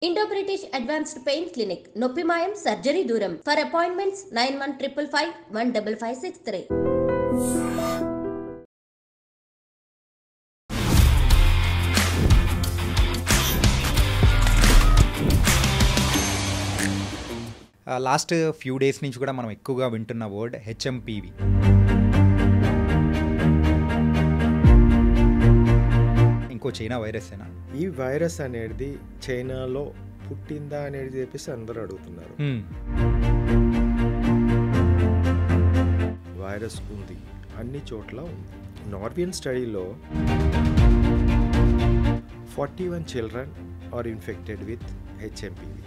Indo-British Advanced Pain Clinic, Noppimayam Surgery Duram. For appointments 9155 15563. Last few days నుంచి కూడా మనం ఎక్కువగా వింటున్న వర్డ్ హెచ్ఎంపీవి. ఇంకో చైనా వైరసేనా? ఈ వైరస్ అనేది చైనాలో పుట్టిందా అనేది చెప్పేసి అందరూ అడుగుతున్నారు. వైరస్ ఉంది, అన్ని చోట్ల ఉంది. నార్వియన్ స్టడీలో 41 children are infected with HMPV.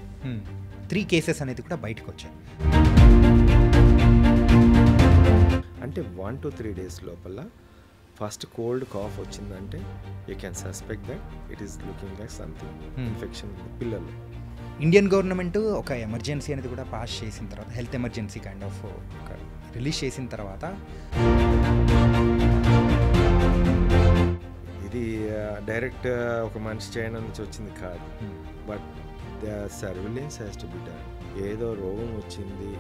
3 cases అనేది కూడా బయటకు వచ్చాయి. అంటే 1 to 3 days లోపల ఫస్ట్ కోల్డ్ కాఫ్ వచ్చిందంటే you can suspect that it is looking like something infection పిల్లలు. ఇండియన్ గవర్నమెంట్ ఒక ఎమర్జెన్సీ అనేది కూడా పాస్ చేసిన తర్వాత, health emergency kind of release చేసిన తర్వాత ఇది డైరెక్ట్ ఒక మనిషి చైనా నుంచి వచ్చింది కాదు, but the surveillance has to be done. ఏదో రోగం వచ్చింది,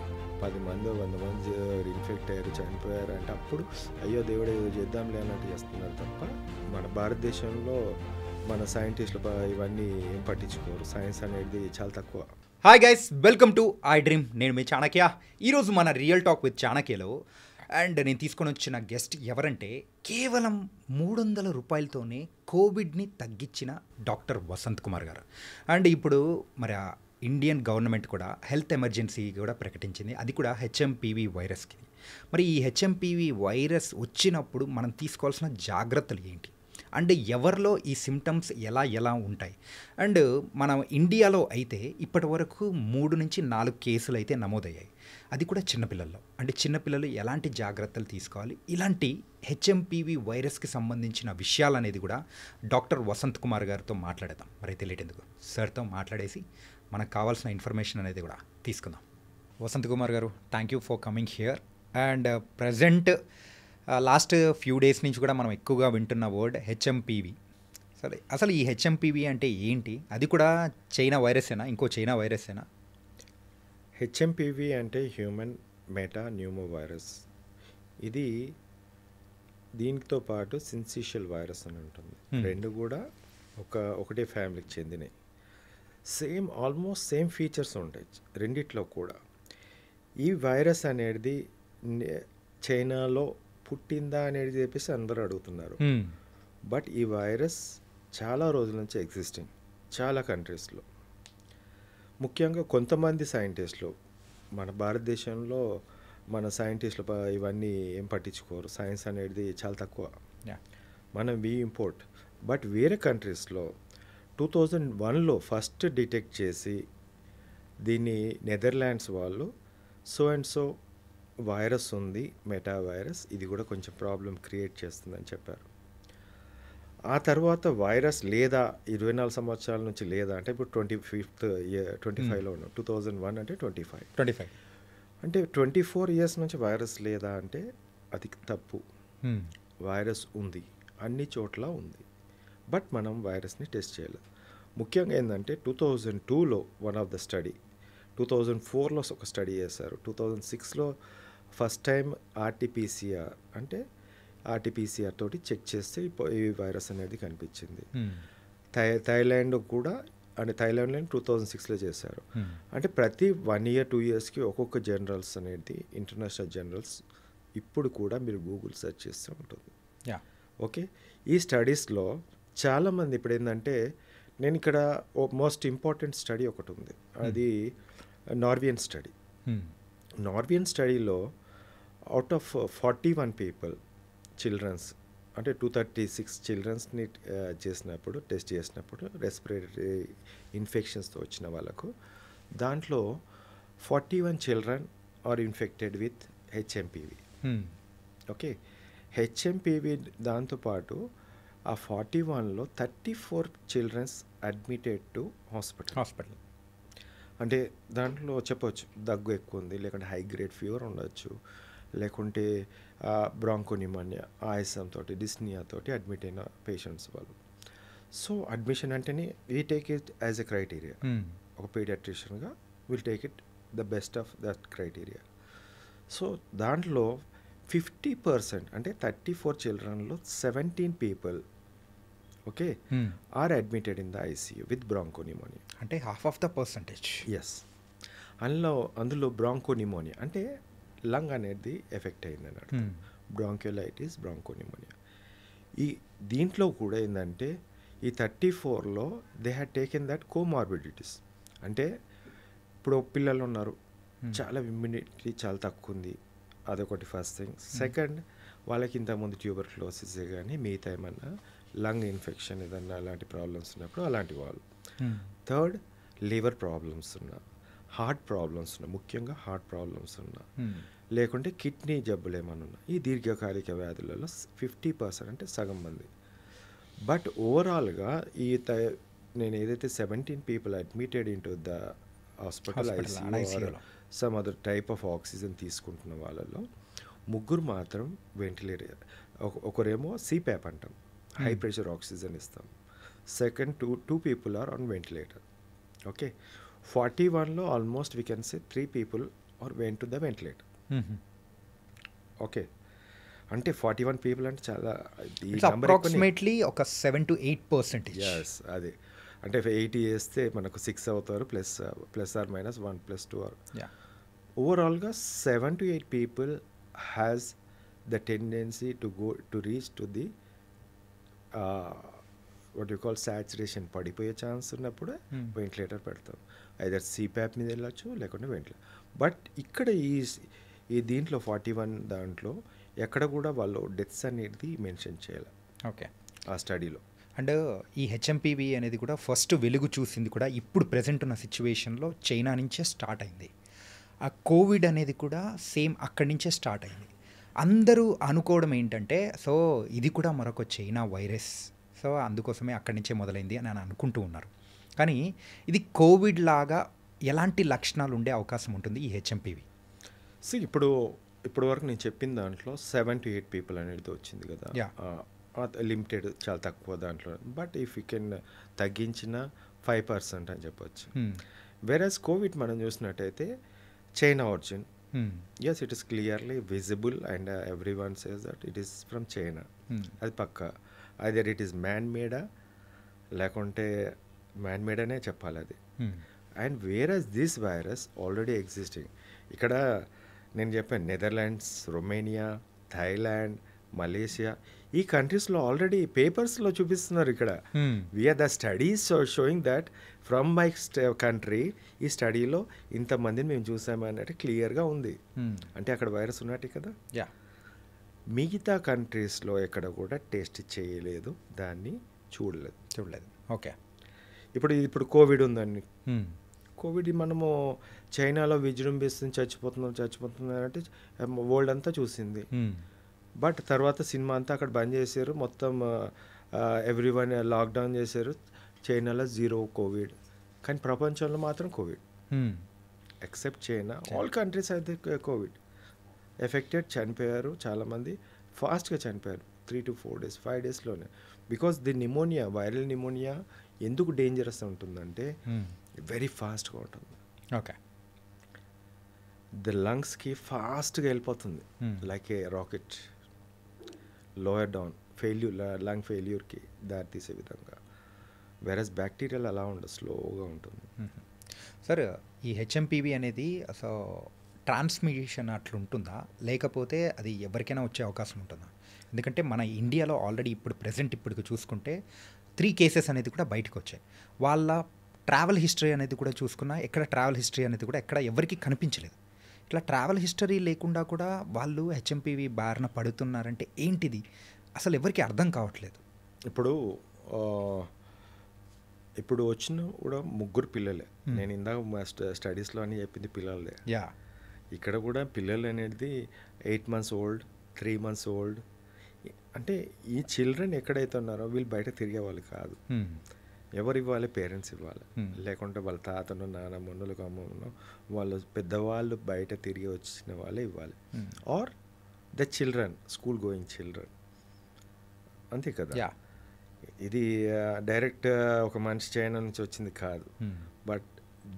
10 మంది 100 మంది ఇన్ఫెక్ట్ అయ్యారు, చనిపోయారు అంటే అప్పుడు అయ్యో దేవుడు ఏదో చేద్దాంలే అన్నట్టు చేస్తున్నారు తప్ప మన భారతదేశంలో మన సైంటిస్టులు ఇవన్నీ ఏం పట్టించుకోరు. సైన్స్ అనేది చాలా తక్కువ. Hi guys, welcome to I dream. నేను మీ చాణక్య. ఈరోజు మన రియల్ టాక్ విత్ చాణక్యలో అండ్ నేను తీసుకొని వచ్చిన గెస్ట్ ఎవరంటే కేవలం 300 రూపాయలతోనే కోవిడ్ని తగ్గించిన డాక్టర్ వసంత్ కుమార్ గారు. అండ్ ఇప్పుడు మరి ఇండియన్ గవర్నమెంట్ కూడా హెల్త్ ఎమర్జెన్సీ కూడా ప్రకటించింది, అది కూడా హెచ్ఎంపీవి వైరస్కి. మరి ఈ హెచ్ఎంపీవి వైరస్ వచ్చినప్పుడు మనం తీసుకోవాల్సిన జాగ్రత్తలు ఏంటి, అండ్ ఎవరిలో ఈ సిమ్టమ్స్ ఎలా ఉంటాయి? అండ్ మనం ఇండియాలో అయితే ఇప్పటి వరకు 3 నుంచి 4 కేసులు అయితే నమోదయ్యాయి, అది కూడా చిన్నపిల్లల్లో. అంటే చిన్నపిల్లలు ఎలాంటి జాగ్రత్తలు తీసుకోవాలి, ఇలాంటి హెచ్ఎంపీవి వైరస్కి సంబంధించిన విషయాలు అనేది కూడా డాక్టర్ వసంత్ కుమార్ గారితో మాట్లాడదాం. మరి తెలియటెందుకు, సార్తో మాట్లాడేసి మనకు కావాల్సిన ఇన్ఫర్మేషన్ అనేది కూడా తీసుకుందాం. వసంత్ కుమార్ గారు, thank you for coming here. And present last few days నుంచి కూడా మనం ఎక్కువగా వింటున్న వర్డ్ హెచ్ఎంపీవి. సరే, అసలు ఈ హెచ్ఎంపీవి అంటే ఏంటి? అది కూడా చైనా వైరసేనా? ఇంకో చైనా వైరసేనా? హెచ్ఎంపీవి అంటే హ్యూమన్ మెటా న్యూమో వైరస్. ఇది దీనితో పాటు సిన్సిషియల్ వైరస్ అని ఉంటుంది. రెండు కూడా ఒకటే ఫ్యామిలీకి చెందినవి. ఆల్మోస్ట్ సేమ్ ఫీచర్స్ ఉంటాయి రెండిట్లో కూడా. ఈ వైరస్ అనేది చైనాలో పుట్టిందా అనేది చెప్పేసి అందరూ అడుగుతున్నారు. బట్ ఈ వైరస్ చాలా రోజుల నుంచి ఎగ్జిస్టింగ్ చాలా కంట్రీస్లో. ముఖ్యంగా కొంతమంది సైంటిస్టులు, మన భారతదేశంలో మన సైంటిస్టులు ఇవన్నీ ఏం పట్టించుకోరు. సైన్స్ అనేది చాలా తక్కువ, మనం ఇంపోర్ట్. బట్ వేరే కంట్రీస్లో 2001లో ఫస్ట్ డిటెక్ట్ చేసి దీన్ని నెదర్లాండ్స్ వాళ్ళు సో అండ్ సో వైరస్ ఉంది, మెటా వైరస్, ఇది కూడా కొంచెం ప్రాబ్లం క్రియేట్ చేస్తుందని చెప్పారు. ఆ తర్వాత వైరస్ లేదా 24 సంవత్సరాల నుంచి లేదా అంటే ఇప్పుడు 25లో ఉన్నాం. 2001 అంటే 25 అంటే 24 ఇయర్స్ నుంచి వైరస్ లేదా అంటే అది తప్పు. వైరస్ ఉంది, అన్ని చోట్ల ఉంది, బట్ మనం వైరస్ని టెస్ట్ చేయలేదు. ముఖ్యంగా ఏంటంటే 2002లో వన్ ఆఫ్ ద స్టడీ, 2004లో ఒక స్టడీ చేశారు, 2006లో ఫస్ట్ టైం ఆర్టీపీసీఆర్ అంటే ఆర్టీపీసీఆర్ తోటి చెక్ చేస్తే ఈ వైరస్ అనేది కనిపించింది. థాయిలాండ్ కూడా, అంటే థాయిలాండ్లో 2006లో చేశారు. అంటే ప్రతి 1 year 2 yearsకి ఒక్కొక్క జనరల్స్ అనేది, ఇంటర్నేషనల్ జనరల్స్ ఇప్పుడు కూడా మీరు గూగుల్ సెర్చ్ చేస్తూ ఉంటుంది. ఓకే, ఈ స్టడీస్లో చాలామంది ఇప్పుడు ఏంటంటే, నేను ఇక్కడ మోస్ట్ ఇంపార్టెంట్ స్టడీ ఒకటి ఉంది, అది నార్వియన్ స్టడీ. నార్వియన్ స్టడీలో అవుట్ ఆఫ్ 41 పీపుల్ చిల్డ్రన్స్, అంటే 236 చిల్డ్రన్స్ని టెస్ట్ చేసినప్పుడు రెస్పిరేటరీ ఇన్ఫెక్షన్స్తో వచ్చిన వాళ్ళకు, దాంట్లో 41 children are infected with HMPV. Okay, HMPV దాంతోపాటు ఆ 41లో 34 చిల్డ్రన్స్ అడ్మిటెడ్ టు హాస్పిటల్. అంటే దాంట్లో చెప్పవచ్చు దగ్గు ఎక్కువ ఉంది, లేకుంటే హై గ్రేడ్ ఫీవర్ ఉండొచ్చు, లేకుంటే బ్రాంకోనిమానియా ఆయాసంతో, డిస్నియాతోటి అడ్మిట్ అయిన పేషెంట్స్ వాళ్ళు. సో అడ్మిషన్ అంటేనే we take it as a criteria. ఒక పీడియాట్రిషియన్గా will take it the best of that criteria. So దాంట్లో 50% అంటే 34 చిల్డ్రన్లో 17 people okay are admitted in the ICU with bronchopneumonia. అంటే half of the percentage. Yes, అందులో bronchopneumonia అంటే lung అనేది effect అయింది అన్నట్టు. బ్రాంక్యులైటిస్, బ్రాంకోనిమోనియా. దీంట్లో కూడా ఏంటంటే ఈ 34లో they had taken that comorbidities. అంటే ఇప్పుడు పిల్లలు ఉన్నారు, చాలా ఇమ్యూనిటీ చాలా తక్కువ ఉంది, అదొకటి ఫస్ట్ థింగ్. సెకండ్, వాళ్ళకి ఇంతకుముందు ట్యూబర్క్లోసిస్ కానీ మిగతా ఏమన్నా లంగ్ ఇన్ఫెక్షన్ ఏదన్నా అలాంటి ప్రాబ్లమ్స్ ఉన్నప్పుడు అలాంటి వాళ్ళు. థర్డ్, లివర్ ప్రాబ్లమ్స్ ఉన్నా, హార్ట్ ప్రాబ్లమ్స్ ఉన్నా, ముఖ్యంగా హార్ట్ ప్రాబ్లమ్స్ ఉన్నా, లేకుంటే కిడ్నీ జబ్బులు ఏమన్నా ఉన్నా, ఈ దీర్ఘకాలిక వ్యాధులలో 50% అంటే సగం మంది. బట్ ఓవరాల్గా నేను ఏదైతే 17 people admitted in to the hospital ICU some other type of oxygen తీసుకుంటున్న వాళ్ళలో 3 మాత్రం వెంటిలేటర్, ఒకరేమో సిప్యాప్ అంటాం, హై ప్రెషర్ ఆక్సిజన్ ఇస్తాం. Second, two people are on ventilator. Okay, 41లో almost we can say 3 people are went to the ventilator. Okay, అంటే 41 people అంటే చాలా అప్రాక్సిమేట్లీ ఒక 7 to 8%. ఎస్, అదే అంటే 80 వేస్తే మనకు 6 అవుతారు, ప్లస్ ఆర్ మైనస్ 1 + 2 ఆర్. ఓవరాల్గా 7 to 8 people has the tendency to reach to the what you call saturation, పడిపోయే ఛాన్స్ ఉన్నప్పుడు వెంటిలేటర్ పెడతాం. ఐదర్ సిప్యాప్ మీద వెళ్ళచ్చు లేకుంటే వెంటిలేటర్. బట్ ఇక్కడ ఈ దీంట్లో 41 దాంట్లో ఎక్కడ కూడా వాళ్ళు డెత్స్ అనేది మెన్షన్ చేయాలి. ఓకే, ఆ స్టడీలో. అండ్ ఈ హెచ్ఎంపీవీ అనేది కూడా ఫస్ట్ వెలుగు చూసింది కూడా ఇప్పుడు ప్రజెంట్ ఉన్న సిచ్యువేషన్లో చైనా నుంచే స్టార్ట్ అయింది. ఆ కోవిడ్ అనేది కూడా సేమ్ అక్కడి నుంచే స్టార్ట్ అయింది. అందరూ అనుకోవడం ఏంటంటే సో ఇది కూడా మరొక చైనా వైరస్, సో అందుకోసమే అక్కడి నుంచే మొదలైంది అని అనుకుంటూ ఉన్నారు. కానీ ఇది కోవిడ్ లాగా ఎలాంటి లక్షణాలు ఉండే అవకాశం ఉంటుంది ఈ హెచ్ఎంపీవీ? సో ఇప్పుడు వరకు నేను చెప్పిన దాంట్లో 7 to 8 పీపుల్ అనేది వచ్చింది కదా, లిమిటెడ్, చాలా తక్కువ దాంట్లో. బట్ ఇఫ్ యూ కెన్ తగ్గించిన 5% అని చెప్పొచ్చు. వేరస్ కోవిడ్ మనం చూసినట్టయితే China origin. Yes, it is clearly visible and every one says that it is from China. అది పక్కా. ఐదర్ ఇట్ ఈస్ మ్యాన్ మేడా లేకుంటే మ్యాన్ మేడ్ అనే చెప్పాలి అది. And virus this virus already existing. ఇక్కడ నేను చెప్పాను నెదర్లాండ్స్, రొమేనియా, థాయిలాండ్, మలేషియా, ఈ కంట్రీస్లో ఆల్రెడీ పేపర్స్లో చూపిస్తున్నారు. ఇక్కడ we are the studies showing that from my country ఈ స్టడీలో ఇంతమందిని మేము చూసామన్నట్టు క్లియర్గా ఉంది. అంటే అక్కడ వైరస్ ఉన్నట్టు కదా. మిగతా కంట్రీస్లో ఎక్కడ కూడా టెస్ట్ చేయలేదు, దాన్ని చూడలేదు. ఓకే, ఇప్పుడు కోవిడ్ ఉందండి. కోవిడ్ మనము చైనాలో విజృంభిస్తుంది, చచ్చిపోతున్నారు అంటే వరల్డ్ అంతా చూసింది. బట్ తర్వాత సినిమా అంతా అక్కడ బంద్ చేశారు, మొత్తం ఎవ్రీవన్ లాక్డౌన్ చేశారు. చైనాలో 0 కోవిడ్, కానీ ప్రపంచంలో మాత్రం covid. Except China, all countries అయితే కోవిడ్ ఎఫెక్టెడ్, చనిపోయారు చాలామంది, ఫాస్ట్గా చనిపోయారు. 3 to 4 days, 5 daysలోనే. Because the pneumonia, viral pneumonia ఎందుకు డేంజరస్ ఉంటుందంటే వెరీ ఫాస్ట్గా ఉంటుంది. ఓకే, ద లంగ్స్కి ఫాస్ట్గా వెళ్ళిపోతుంది, like a rocket, lower down lung ఫెయిల్యూర్కి దారితీసే విధంగా. వేరస్ బ్యాక్టీరియల్ అలా ఉండదు, స్లోగా ఉంటుంది. సార్, ఈ హెచ్ఎంపీవీ అనేది అసలు ట్రాన్స్మిషన్ అట్లుంటుందా, లేకపోతే అది ఎవరికైనా వచ్చే అవకాశం ఉంటుందా? ఎందుకంటే మన ఇండియాలో ఆల్రెడీ ఇప్పుడు చూసుకుంటే 3 కేసెస్ అనేది కూడా బయటకు వచ్చాయి. వాళ్ళ ట్రావెల్ హిస్టరీ అనేది కూడా చూసుకున్నా ఎక్కడ ట్రావెల్ హిస్టరీ అనేది కూడా ఎక్కడ ఎవరికి కనిపించలేదు. ఇట్లా ట్రావెల్ హిస్టరీ లేకుండా కూడా వాళ్ళు హెచ్ఎంపీవీ బారిన పడుతున్నారంటే ఏంటిది అసలు ఎవరికి అర్థం కావట్లేదు. ఇప్పుడు వచ్చిన కూడా 3 పిల్లలే. నేను ఇందాక మా స్టడీస్లో అని చెప్పింది పిల్లలే. ఇక్కడ కూడా పిల్లలు అనేది 8 months old, 3 months old. అంటే ఈ చిల్డ్రన్ ఎక్కడైతే ఉన్నారో వీళ్ళు బయట తిరిగే వాళ్ళు కాదు. ఎవరు ఇవ్వాలి? పేరెంట్స్ ఇవ్వాలి. లేకుంటే వాళ్ళ తాతను, నాన్నమ్మను, అమ్మను, వాళ్ళు పెద్దవాళ్ళు బయట తిరిగి వచ్చిన వాళ్ళే ఇవ్వాలి. Are the children, school going children, అంతే కదా. ఇది డైరెక్ట్ ఒక మనిషి చైనా నుంచి వచ్చింది కాదు. But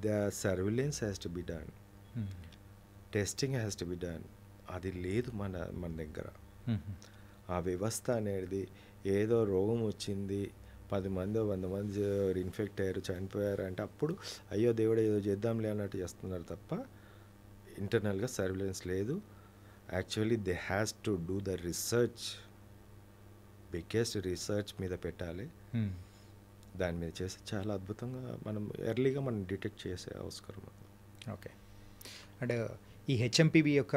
the surveillance has to be done, testing has to be done. అది లేదు మన దగ్గర. ఆ వ్యవస్థ అనేది ఏదో రోగం వచ్చింది, 10 మంది 100 మంది ఇన్ఫెక్ట్ అయ్యారు, చనిపోయారు అంటే అప్పుడు అయ్యో దేవుడు ఏదో చేద్దాంలే అన్నట్టు చేస్తున్నారు తప్ప ఇంటర్నల్గా సర్విలెన్స్ లేదు. Actually they has to do the research, biggest research మీద పెట్టాలి. దాని మీద చేసి చాలా అద్భుతంగా మనం ఎర్లీగా మనం డిటెక్ట్ చేసే అవసరం ఉంది. ఓకే. అండ్ ఈ హెచ్ఎంపివి యొక్క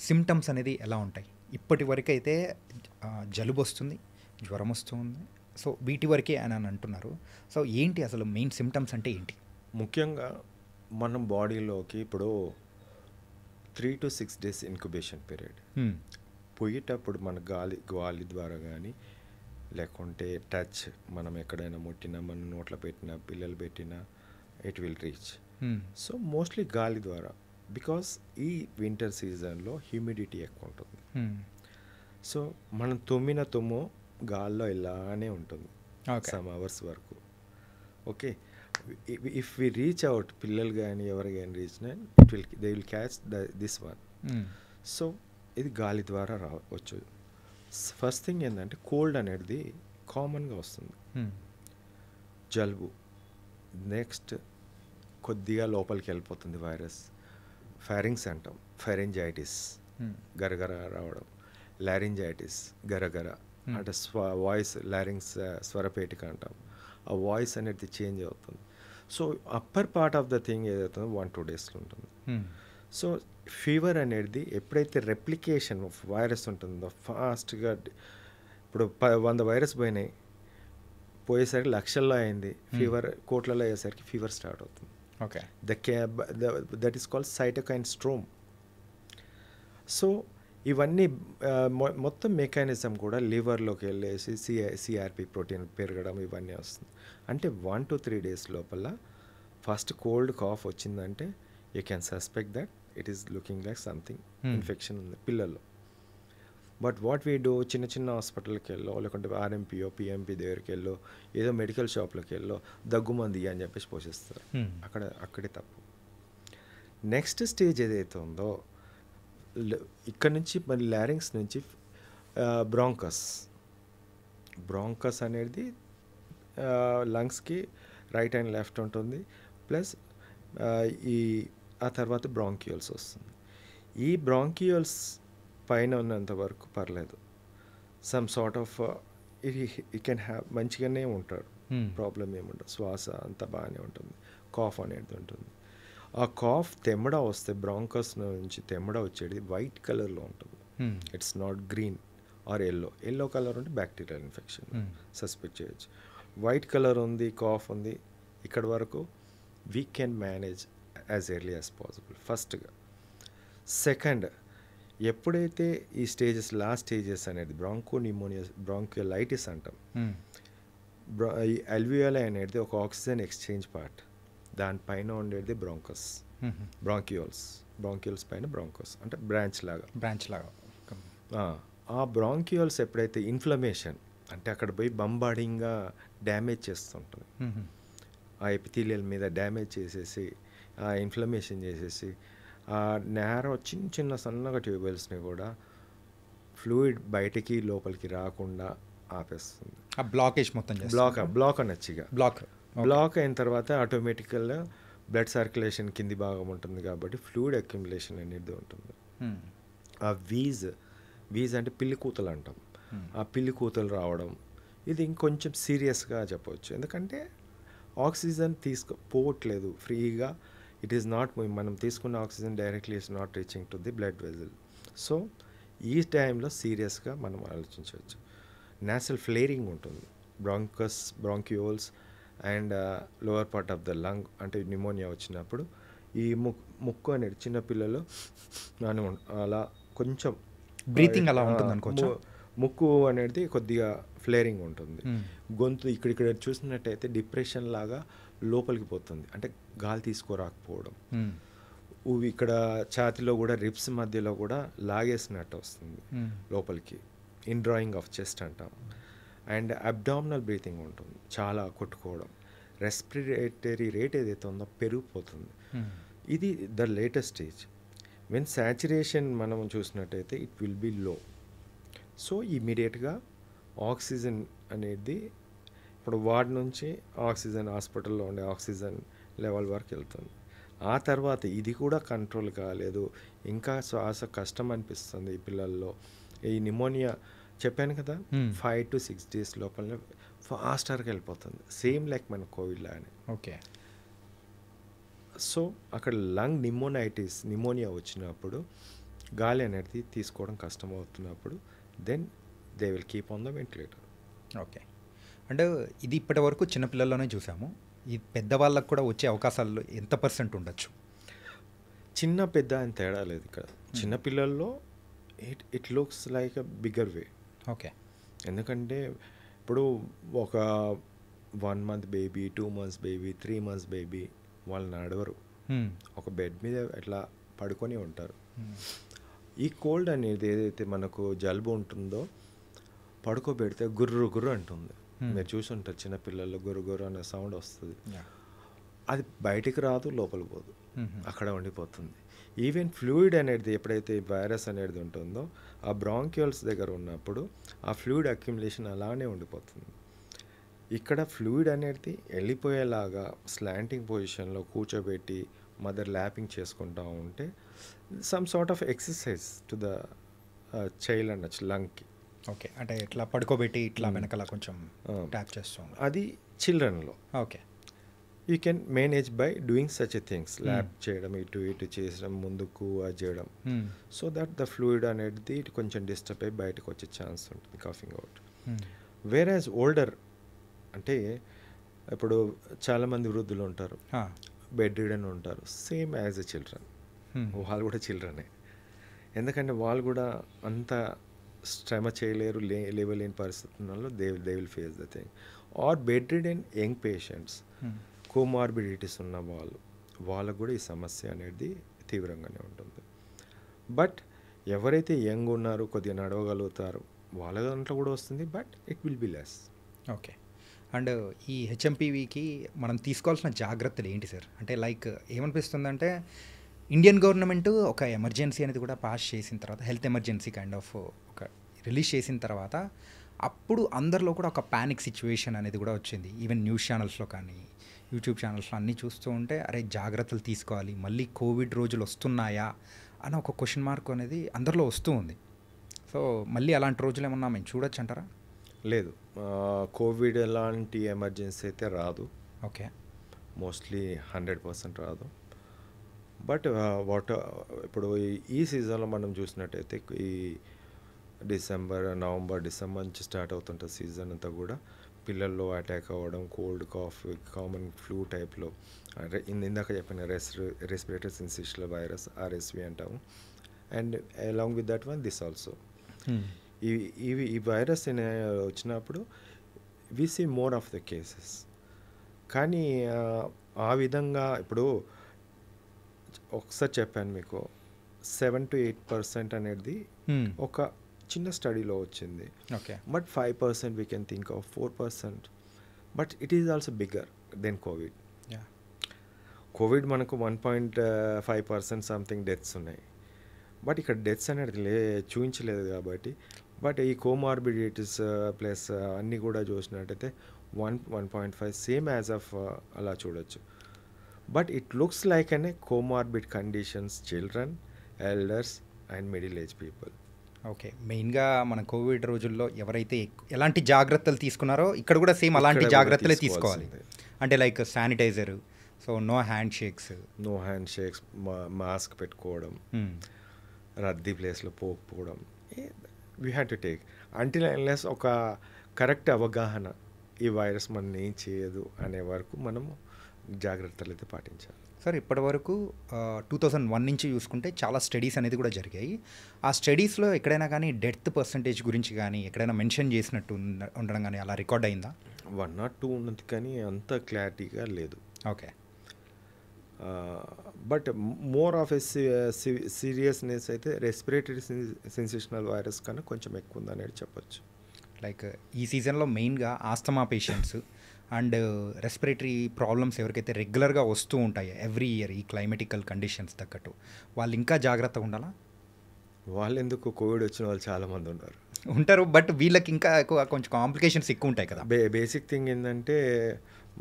సిమ్టమ్స్ అనేది ఎలా ఉంటాయి? ఇప్పటి వరకు అయితే జలుబు వస్తుంది, జ్వరం వస్తుంది, సో వీటి వరకే అని అంటున్నారు. సో ఏంటి అసలు మెయిన్ సిమ్టమ్స్ అంటే ఏంటి? ముఖ్యంగా మనం బాడీలోకి ఇప్పుడు 3 to 6 days ఇంక్యుబేషన్ పీరియడ్. పోయేటప్పుడు మన గాలి ద్వారా కానీ లేకుంటే టచ్, మనం ఎక్కడైనా ముట్టినా, మన నోట్లో పెట్టినా, పిల్లలు పెట్టినా it will reach. So mostly గాలి ద్వారా, బికాస్ ఈ వింటర్ సీజన్లో హ్యూమిడిటీ ఎక్కువ ఉంటుంది. సో మనం తుమ్మిన తుమ్ము గాల్లో ఇలానే ఉంటుంది సమ్ అవర్స్ వరకు. Okay, if we reach out, పిల్లలు కానీ ఎవరు కానీ రీచ్నా they will catch this one. So ఇది గాలి ద్వారా రావచ్చు. ఫస్ట్ థింగ్ ఏంటంటే కోల్డ్ అనేది కామన్గా వస్తుంది, జలుబు. నెక్స్ట్ కొద్దిగా లోపలికి వెళ్ళిపోతుంది వైరస్, ఫారింగ్స్ అంటాం, ఫెరెంజైటిస్ గరగర రావడం, లారింజైటిస్ గరగర అంటే వాయిస్, లారింగ్స్ స్వరపేటిక అంటాం, ఆ వాయిస్ అనేది చేంజ్ అవుతుంది. So upper part of the thing ఏదైతుందో 1-2 daysలో ఉంటుంది. సో ఫీవర్ అనేది ఎప్పుడైతే రెప్లికేషన్ ఆఫ్ వైరస్ ఉంటుందో ఫాస్ట్గా, ఇప్పుడు 100 వైరస్ పోయినాయి, పోయేసరికి లక్షల్లో అయింది, ఫీవర్ కోట్లలో అయ్యేసరికి ఫీవర్ స్టార్ట్ అవుతుంది. Okay, that is called cytokine storm. So ఇవన్నీ మొత్తం మెకానిజం కూడా లివర్లోకి వెళ్ళేసి సిఆర్పి ప్రోటీన్ పెరగడం ఇవన్నీ వస్తుంది. అంటే 1 to 3 days లోపల ఫస్ట్ కోల్డ్ కాఫ్ వచ్చిందంటే you can suspect that it is looking like something infection ఉంది పిల్లల్లో. బట్ వాట్ వీ డూ, చిన్న చిన్న హాస్పిటల్కి వెళ్ళో లేకుంటే ఆర్ఎంపీఓ పిఎంపీ దగ్గరికి వెళ్ళో ఏదో మెడికల్ షాప్లోకి వెళ్ళో దగ్గుమంది అని చెప్పేసి పోషిస్తారు. అక్కడే తప్పు. నెక్స్ట్ స్టేజ్ ఏదైతే ఉందో ఇక్కడ నుంచి మరి లారింగ్స్ నుంచి బ్రాంకస్ అనేది లంగ్స్కి రైట్ అండ్ లెఫ్ట్ ఉంటుంది, ప్లస్ ఆ తర్వాత బ్రాంకియోల్స్ వస్తుంది. ఈ బ్రాంకియోల్స్ పైన ఉన్నంత వరకు పర్లేదు, సమ్ సార్ట్ ఆఫ్ ఈ కెన్ హ్యావ్, మంచిగానే ఉంటాడు, ప్రాబ్లం ఏముండదు, శ్వాస అంతా బాగానే ఉంటుంది, కాఫ్ అనేది ఉంటుంది. ఆ కాఫ్ తెమ్మడ వస్తే బ్రాంకస్ నుంచి తెమ్మడ వచ్చేది వైట్ కలర్లో ఉంటుంది. It's not green are yellow colour ఉంటే బ్యాక్టీరియల్ ఇన్ఫెక్షన్ సస్పెక్ట్ చేయొచ్చు. వైట్ కలర్ ఉంది, కాఫ్ ఉంది, ఇక్కడ వరకు we can manage as early as possible ఫస్ట్గా. సెకండ్, ఎప్పుడైతే ఈ స్టేజెస్, లాస్ట్ స్టేజెస్ అనేది బ్రాంకోలైటిస్ అంటాం, ఈ అల్వియోలై అనేది ఒక ఆక్సిజన్ ఎక్స్చేంజ్ పార్ట్, దానిపైన ఉండేది బ్రాంకియోల్స్ పైన బ్రాంకస్ అంటే బ్రాంచ్ లాగా. ఆ బ్రాంకియోల్స్ ఎప్పుడైతే ఇన్ఫ్లమేషన్ అంటే అక్కడ పోయి బంబార్డింగ్గా డ్యామేజ్ చేస్తుంటుంది, ఆ ఎపిథీలియల్ మీద డ్యామేజ్ చేసేసి, ఆ ఇన్ఫ్లమేషన్ చేసేసి, ఆ నేరో చిన్న సన్నగా ట్యూబెల్స్ని కూడా ఫ్లూయిడ్ బయటికి లోపలికి రాకుండా ఆపేస్తుంది. ఆ బ్లాకేజ్ మొత్తం బ్లాక్ అనొచ్చిగా. బ్లాక్ అయిన తర్వాత ఆటోమేటికల్గా బ్లడ్ సర్క్యులేషన్ కింది భాగం ఉంటుంది కాబట్టి ఫ్లూయిడ్ అక్యుములేషన్ అనేది ఉంటుంది. ఆ వీజ్ అంటే పిల్లి కూతలు అంటాం, ఆ పిల్లి కూతలు రావడం, ఇది ఇంకొంచెం సీరియస్గా చెప్పవచ్చు. ఎందుకంటే ఆక్సిజన్ పోవట్లేదు ఫ్రీగా, ఇట్ ఈస్ నాట్, మనం తీసుకున్న oxygen directly is not reaching to the blood vessel. So ఈ టైంలో సీరియస్గా మనం ఆలోచించవచ్చు. నాసల్ ఫ్లేరింగ్ ఉంటుంది, bronchioles and lower part of the lung, అంటే న్యూమోనియా వచ్చినప్పుడు ఈ ముక్కు అనేది చిన్నపిల్లలు అలా కొంచెం బ్రీతింగ్ అలా ఉంటుంది అనుకోవచ్చు. ముక్కు అనేది కొద్దిగా ఫ్లేరింగ్ ఉంటుంది. గొంతు ఇక్కడ చూసినట్టయితే డిప్రెషన్ లాగా లోపలికి పోతుంది, అంటే గాలి తీసుకోరాకపోవడం. ఇక్కడ ఛాతిలో కూడా రిబ్స్ మధ్యలో కూడా లాగేసినట్టు వస్తుంది లోపలికి, ఇన్ డ్రాయింగ్ ఆఫ్ చెస్ట్ అంటాం. అండ్ అబ్డామినల్ బ్రీతింగ్ ఉంటుంది, చాలా కొట్టుకోవడం, రెస్పిరేటరీ రేట్ ఏదైతే ఉందో పెరిగిపోతుంది. ఇది the latest stage. When saturation మనం చూసినట్టయితే ఇట్ విల్ బి లో. సో ఇమీడియట్గా ఆక్సిజన్ అనేది ఇప్పుడు వార్డ్ నుంచి ఆక్సిజన్, హాస్పిటల్లో ఉండే ఆక్సిజన్ లెవెల్ వరకు వెళ్తుంది. ఆ తర్వాత ఇది కూడా కంట్రోల్ కాలేదు, ఇంకా శ్వాస కష్టం అనిపిస్తుంది ఈ పిల్లల్లో. ఈ నిమోనియా చెప్పాను కదా, 5 to 6 days లోపలనే ఫాస్టర్గా వెళ్ళిపోతుంది, సేమ్ లైక్ మన కోవిడ్ లానే. ఓకే. సో అక్కడ లంగ్ నిమోనియా వచ్చినప్పుడు గాలి అనేది తీసుకోవడం కష్టం అవుతున్నప్పుడు then they will keep on the ventilator. Okay. అంటే ఇది ఇప్పటి వరకు చిన్నపిల్లల్లోనే చూసాము, ఈ పెద్దవాళ్ళకు కూడా వచ్చే అవకాశాలు ఎంత % ఉండొచ్చు? చిన్న పెద్ద అని తేడా లేదు ఇక్కడ. చిన్నపిల్లల్లో it looks like a bigger way. Okay. ఎందుకంటే ఇప్పుడు ఒక 1 month baby, 2 months baby, 3 months baby వాళ్ళు నడవరు, ఒక బెడ్ మీద ఎట్లా పడుకొని ఉంటారు. ఈ కోల్డ్ అనేది ఏదైతే మనకు జలుబు ఉంటుందో పడుకోబెడితే గుర్రు గుర్రు అంటుంది. మీరు చూసి ఉంటారు చిన్నపిల్లల్లో గుర్రు గుర్రు అనే సౌండ్ వస్తుంది. అది బయటికి రాదు, లోపల పోదు, అక్కడ ఉండిపోతుంది. ఈవెన్ ఫ్లూయిడ్ అనేది ఎప్పుడైతే వైరస్ అనేది ఉంటుందో ఆ బ్రాంక్యూల్స్ దగ్గర ఉన్నప్పుడు ఆ ఫ్లూయిడ్ అక్యుములేషన్ అలానే ఉండిపోతుంది. ఇక్కడ ఫ్లూయిడ్ అనేది వెళ్ళిపోయేలాగా స్లాంటింగ్ పొజిషన్లో కూర్చోబెట్టి మదర్ ల్యాపింగ్ చేసుకుంటూ ఉంటే some sort of exercise to the child అనొచ్చు, లంగ్కి. ఓకే. అంటే ఇట్లా పడుకోబెట్టి ఇట్లా వెనకాల కొంచెం ట్యాప్ చేస్తాం, అది చిల్డ్రన్లో. Okay. You can manage by doing such a things, ల్యాప్ చేయడం, ఇటు ఇటు చేయడం, ముందుకు చేయడం, సో దట్ ద ఫ్లూయిడ్ అనేది కొంచెం డిస్టర్బ్ అయ్యి బయటకు వచ్చే ఛాన్స్ ఉంటుంది, coughing out. Where as older అంటే ఇప్పుడు చాలామంది వృద్ధులు ఉంటారు, బెడ్ రిడన్ ఉంటారు, సేమ్ యాజ్ ఎ చిల్డ్రన్. వాళ్ళు కూడా చిల్డ్రనే, ఎందుకంటే వాళ్ళు కూడా అంత శ్రమ చేయలేరు, లేవలేని పరిస్థితుల్లో they will face the thing. Are bed ridden young patients, comorbidities ఉన్న వాళ్ళకు కూడా ఈ సమస్య అనేది తీవ్రంగానే ఉంటుంది. బట్ ఎవరైతే యంగ్ ఉన్నారో కొద్దిగా నడవగలుగుతారు వాళ్ళ దాంట్లో కూడా వస్తుంది, but it will be less. Okay. And ఈ హెచ్ఎంపీవీకి మనం తీసుకోవాల్సిన జాగ్రత్తలు ఏంటి సార్? అంటే లైక్ ఏమనిపిస్తుందంటే ఇండియన్ గవర్నమెంట్ ఒక ఎమర్జెన్సీ అనేది కూడా పాస్ చేసిన తర్వాత, హెల్త్ ఎమర్జెన్సీ కైండ్ ఆఫ్ ఒక రిలీజ్ చేసిన తర్వాత అప్పుడు అందరిలో కూడా ఒక ప్యానిక్ సిచ్యువేషన్ అనేది కూడా వచ్చింది. ఈవెన్ న్యూస్ ఛానల్స్లో కానీ యూట్యూబ్ ఛానల్స్లో అన్నీ చూస్తూ ఉంటే అరే జాగ్రత్తలు తీసుకోవాలి, మళ్ళీ కోవిడ్ రోజులు వస్తున్నాయా అని ఒక క్వశ్చన్ మార్క్ అనేది అందరిలో వస్తూ ఉంది. సో మళ్ళీ అలాంటి రోజులు ఏమన్నా మేము చూడొచ్చు అంటారా? లేదు, కోవిడ్ ఎలాంటి ఎమర్జెన్సీ అయితే రాదు. ఓకే. మోస్ట్లీ 100% రాదు. బట్ ఇప్పుడు ఈ సీజన్లో మనం చూసినట్టయితే ఈ నవంబర్ డిసెంబర్ నుంచి స్టార్ట్ అవుతుంటుంది సీజన్ అంతా కూడా పిల్లల్లో అటాక్ అవ్వడం, కోల్డ్, కాఫ్, కామన్ ఫ్లూ టైప్లో, ఇందాక చెప్పిన రెస్పిరేటరీ సిన్సిషనల్ వైరస్ RSV అంటాము. And along with that one this also. ఈ వైరస్ వచ్చినప్పుడు we see more of the cases. కానీ ఆ విధంగా ఇప్పుడు ఒకసారి చెప్పాను మీకు 7 to 8% అనేది ఒక చిన్న స్టడీలో వచ్చింది. Okay. But 5% we can think of 4%. But it is also bigger than Covid. Covid మనకు 1.5% సంథింగ్ డెత్స్ ఉన్నాయి, బట్ ఇక్కడ డెత్స్ అనేది చూపించలేదు కాబట్టి. బట్ ఈ కోమార్బిడిటీస్ ప్లస్ అన్నీ కూడా చూసినట్టయితే 1.5 సేమ్ యాజ్ ఆఫ్ అలా చూడొచ్చు. బట్ ఇట్ లుక్స్ లైక్ అనే comorbid conditions, children, elders and middle age people. Okay. మెయిన్గా మన కోవిడ్ రోజుల్లో ఎవరైతే ఎలాంటి జాగ్రత్తలు తీసుకున్నారో ఇక్కడ కూడా సేమ్ అలాంటి జాగ్రత్తలే తీసుకోవాలి. అంటే like sanitizer, so no hand shakes, mask పెట్టుకోవడం, రద్దీ ప్లేస్లో పోకపోవడం, we had to take until unless ఒక కరెక్ట్ అవగాహన ఈ వైరస్ మనం ఏం చేయదు అనే వరకు మనము జాగ్రత్తలు అయితే పాటించాలి. సార్ ఇప్పటి వరకు 2001 నుంచి చూసుకుంటే చాలా స్టడీస్ అనేది కూడా జరిగాయి. ఆ స్టడీస్లో ఎక్కడైనా కానీ డెత్ పర్సంటేజ్ గురించి కానీ ఎక్కడైనా మెన్షన్ చేసినట్టు ఉండడం కానీ అలా రికార్డ్ అయిందా? 1 or 2 ఉన్నది కానీ అంత క్లారిటీగా లేదు. Okay. But more of a seriousness అయితే రెస్పిరేటరీ సెన్సేషనల్ వైరస్ కన్నా కొంచెం ఎక్కువ ఉందనేది చెప్పచ్చు. లైక్ ఈ సీజన్లో మెయిన్గా asthma patients and respiratory problems ఎవరికైతే రెగ్యులర్గా వస్తూ ఉంటాయో ఎవ్రీ ఇయర్ ఈ క్లైమేటికల్ కండిషన్స్ తగ్గట్టు వాళ్ళు ఇంకా జాగ్రత్తగా ఉండాలా? వాళ్ళు ఎందుకు కోవిడ్ వచ్చిన వాళ్ళు చాలామంది ఉన్నారు. ఉంటారు, బట్ వీళ్ళకి ఇంకా ఎక్కువ కొంచెం కాంప్లికేషన్స్ ఎక్కువ ఉంటాయి కదా. బేసిక్ థింగ్ ఏంటంటే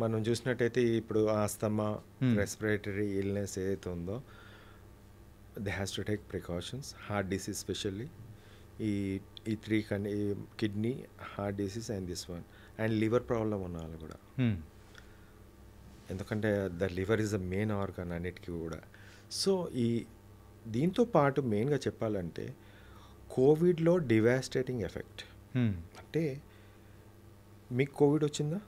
మనం చూసినట్టయితే ఇప్పుడు ఆస్తమా, రెస్పిరేటరీ ఇల్నెస్ ఏదైతే ఉందో they has to take precautions. Heart disease specially ఈ three kidney, heart disease and this one, and liver problem ఉన్న వాళ్ళు కూడా. ఎందుకంటే the liver is the main organ అన్నిటికీ కూడా. సో దీంతో పాటు మెయిన్గా చెప్పాలంటే కోవిడ్లో డివాస్టేటింగ్ ఎఫెక్ట్. అంటే మీకు కోవిడ్ వచ్చిందా?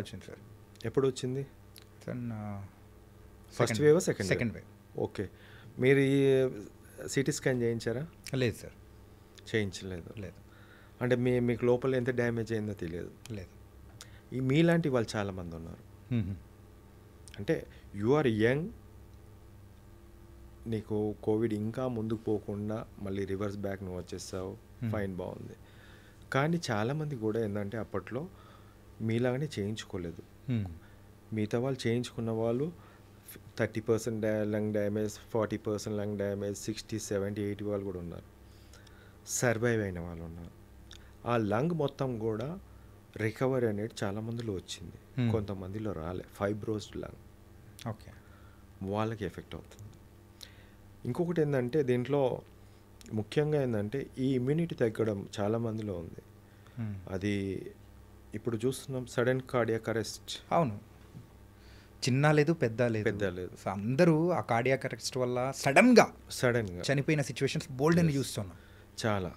వచ్చింది సార్. ఎప్పుడు వచ్చింది? First wave, second wave. Okay. మీరు ఈ సిటీ స్కాన్ చేయించారా? లేదు సార్, చేయించలేదు. లేదు. అంటే మీకు లోపల ఎంత డ్యామేజ్ అయిందో తెలియదు. లేదు. మీలాంటి వాళ్ళు చాలామంది ఉన్నారు. అంటే యు ఆర్ యంగ్, నీకు కోవిడ్ ఇంకా ముందుకు పోకుండా మళ్ళీ రివర్స్ బ్యాక్ నువ్వు వచ్చేస్తావు, ఫైన్, బాగుంది. కానీ చాలామంది కూడా ఏంటంటే అప్పట్లో మీలాగానే చేయించుకోలేదు. మిగతా వాళ్ళు చేయించుకున్న వాళ్ళు 30% లంగ్ డ్యామేజ్, 40% లంగ్ డ్యామేజ్, 60, 70, 80 వాళ్ళు కూడా ఉన్నారు. సర్వైవ్ అయిన వాళ్ళు ఉన్నారు. ఆ లంగ్ మొత్తం కూడా రికవరీ అనేది చాలామందిలో వచ్చింది, కొంతమందిలో రాలే. ఫైబ్రోస్డ్ లంగ్, ఓకే, వాళ్ళకి ఎఫెక్ట్ అవుతుంది. ఇంకొకటి ఏంటంటే దీంట్లో ముఖ్యంగా ఏంటంటే ఈ ఇమ్యూనిటీ తగ్గడం చాలామందిలో ఉంది. అది ఇప్పుడు చూస్తున్నాం, సడన్ కార్డియాక్ అరెస్ట్. అవును, చిన్న లేదు పెద్ద లేదు. సో అందరూ ఆ కార్డియాక్ అరెస్ట్ వల్ల సడన్గా చనిపోయిన సిచ్యువేషన్స్ బోల్డ్ అని చూస్తున్నాం చాలా.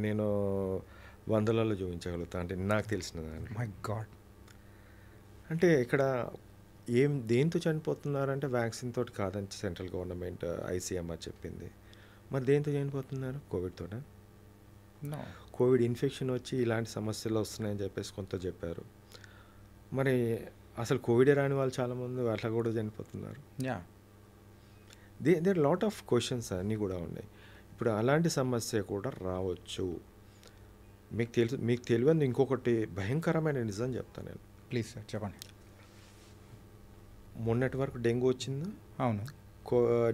నేను వందలలో చూపించగలుగుతా, అంటే నాకు తెలిసిన దాన్ని. My God. అంటే ఇక్కడ దేంతో చనిపోతున్నారంటే వ్యాక్సిన్ తోటి కాదని సెంట్రల్ గవర్నమెంట్ ICMR చెప్పింది. మరి దేంతో చనిపోతున్నారు? కోవిడ్తో. కోవిడ్ ఇన్ఫెక్షన్ వచ్చి ఇలాంటి సమస్యలు వస్తున్నాయని చెప్పేసి కొంత చెప్పారు. మరి అసలు కోవిడే రాని వాళ్ళు చాలామంది అట్లా కూడా చనిపోతున్నారు. దేర్ లాట్ ఆఫ్ క్వశ్చన్స్ అన్నీ కూడా ఉన్నాయి. ఇప్పుడు అలాంటి సమస్య కూడా రావచ్చు. మీకు తెలియదు ఇంకొకటి భయంకరమైన నిజం చెప్తాను నేను. ప్లీజ్ సార్ చెప్పండి. మొన్నటి వరకు డెంగ్యూ వచ్చిందా? అవును.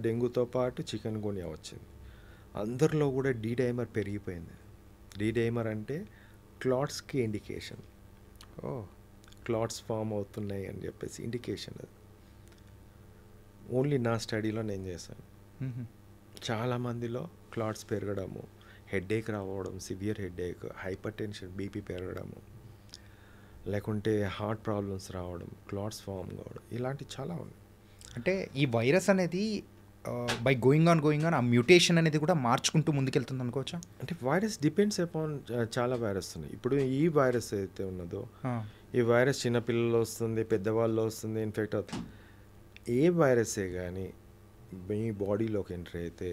డెంగ్యూతో పాటు చికెన్ గున్యా వచ్చింది. అందరిలో కూడా డైమర్ పెరిగిపోయింది. డైమర్ అంటే క్లాట్స్కి ఇండికేషన్. క్లాట్స్ ఫామ్ అవుతున్నాయి అని చెప్పేసి ఇండికేషన్. అది ఓన్లీ నా స్టడీలో నేను చేశాను. చాలామందిలో క్లాట్స్ పెరగడము, హెడేక్ రావడం, severe headache, hypertension, BP పెరగడము, లేకుంటే హార్ట్ ప్రాబ్లమ్స్ రావడం, క్లాట్స్ ఫామ్ కావడం, ఇలాంటివి చాలా ఉన్నాయి. అంటే ఈ వైరస్ అనేది బై గోయింగ్ ఆన్ ఆ మ్యూటేషన్ అనేది కూడా మార్చుకుంటూ ముందుకెళ్తుంది అనుకోవచ్చా? అంటే వైరస్ డిపెండ్స్ అపాన్ చాలా వైరస్ ఉన్నాయి. ఇప్పుడు ఈ వైరస్ అయితే ఉన్నదో, ఈ వైరస్ చిన్నపిల్లలు వస్తుంది, పెద్దవాళ్ళు వస్తుంది, ఇన్ఫెక్ట్ అవుతుంది. ఏ వైరసే కానీ మీ బాడీలోకి ఎంటర్ అయితే